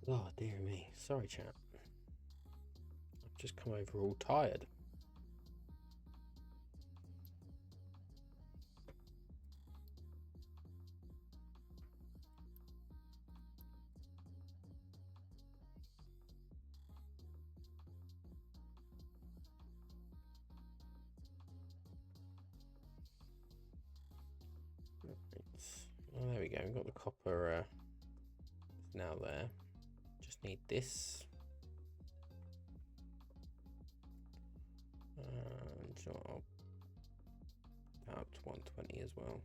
Oh, dear me. Sorry, chat. I've just come over all tired. Oh, there we go. We've got the copper now there. Just need this. Job up to 120 as well.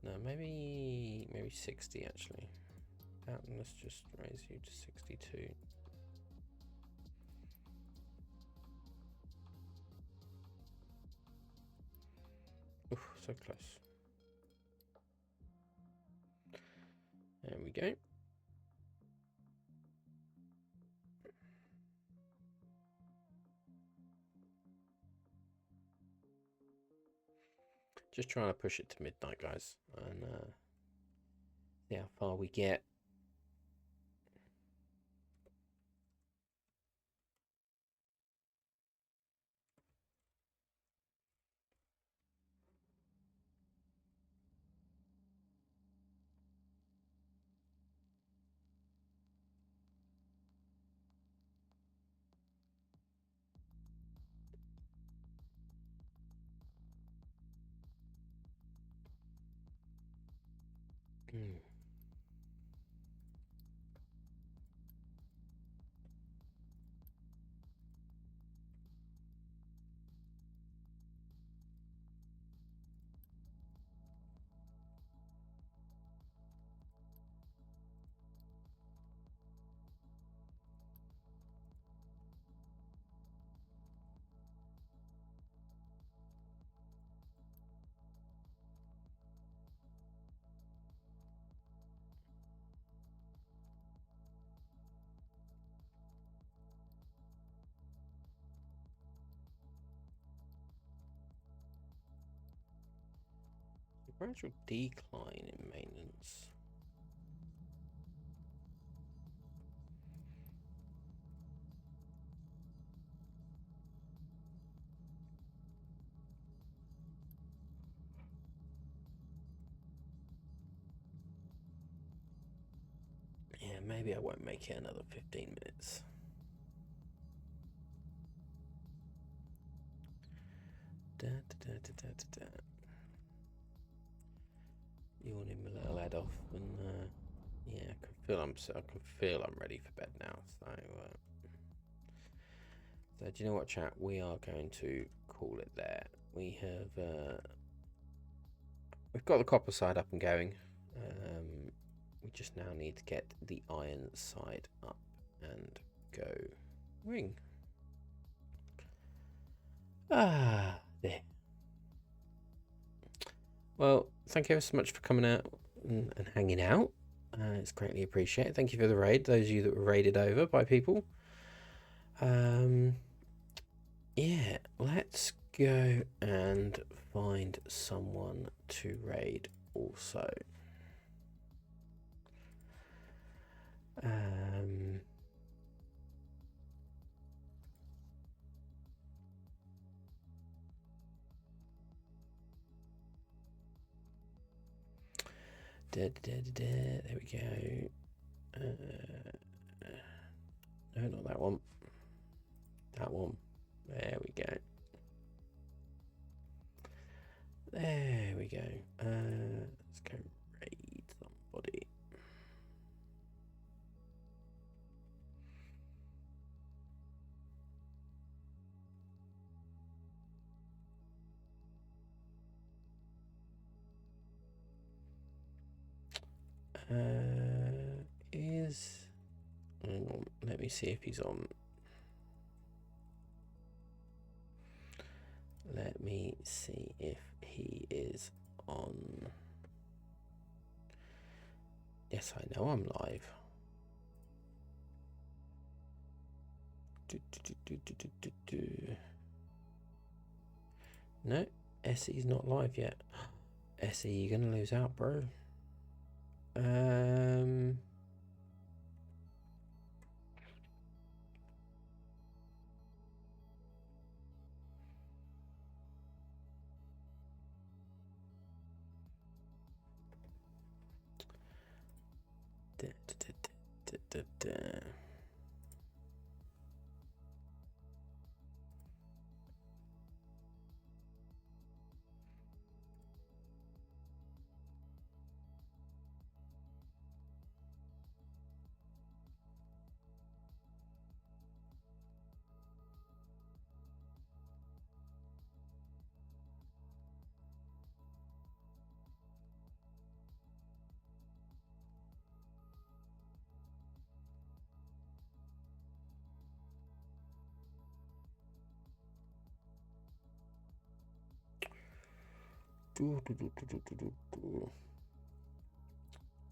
No, maybe 60 actually. Let's just raise you to 62. Oof, so close. There we go. Just trying to push it to midnight, guys, and see how far we get. Gradual decline in maintenance. Yeah, maybe I won't make it another 15 minutes. Yawning my little head off, and yeah, I can feel I'm ready for bed now. So do you know what, chat? We are going to call it there. We've got the copper side up and going. We just now need to get the iron side up and go. Ring. There. Well, thank you ever so much for coming out and hanging out. It's greatly appreciated. Thank you for the raid, those of you that were raided over by people. Yeah, let's go and find someone to raid also. There we go. No, not that one. That one. There we go. There we go. Let's go raid somebody. Hang on, let me see if he's on. Let me see if he is on. Yes, I know I'm live. No, SE's not live yet. SE, you're gonna lose out, bro.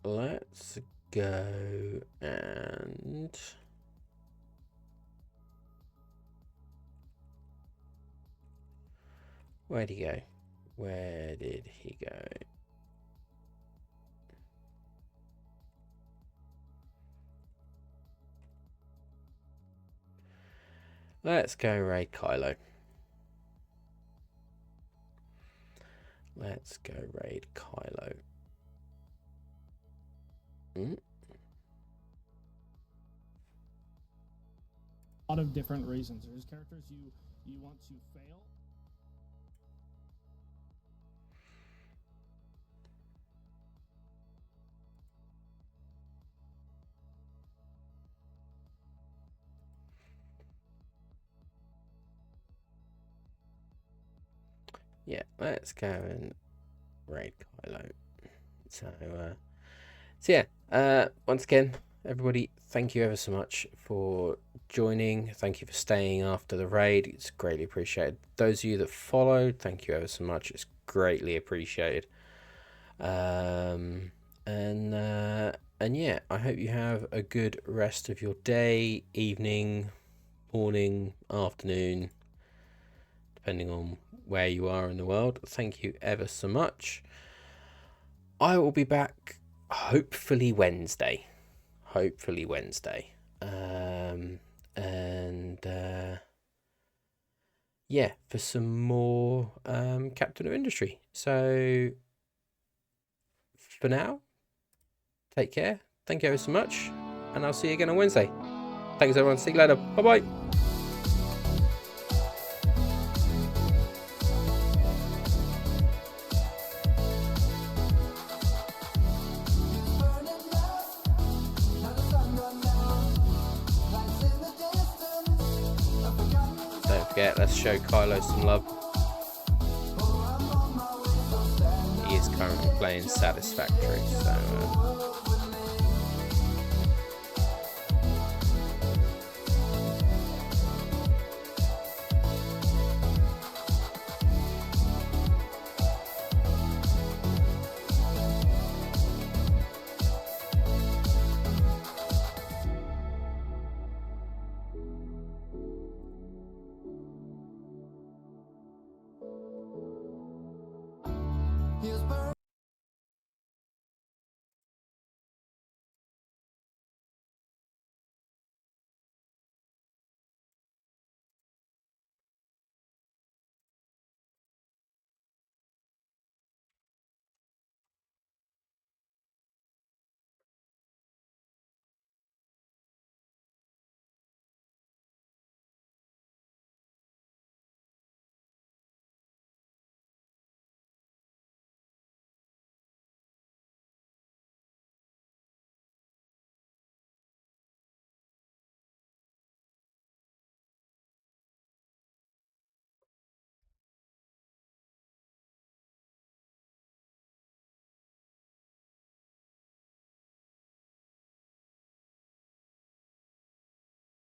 Let's go and where'd he go? Where did he go? Let's go raid Kylo. Let's go raid Kylo. A lot of different reasons. There's characters you want to fail. Yeah, let's go and raid Kylo. So yeah, once again, everybody, thank you ever so much for joining. Thank you for staying after the raid. It's greatly appreciated. Those of you that followed, thank you ever so much. It's greatly appreciated. And yeah, I hope you have a good rest of your day, evening, morning, afternoon, depending on where you are in the world. Thank you ever so much. I will be back hopefully Wednesday. Yeah, for some more Captain of Industry. So for now, take care. Thank you ever so much, and I'll see you again on Wednesday. Thanks everyone. See you later. Bye bye. Don't forget, let's show Kylo some love. He is currently playing Satisfactory, so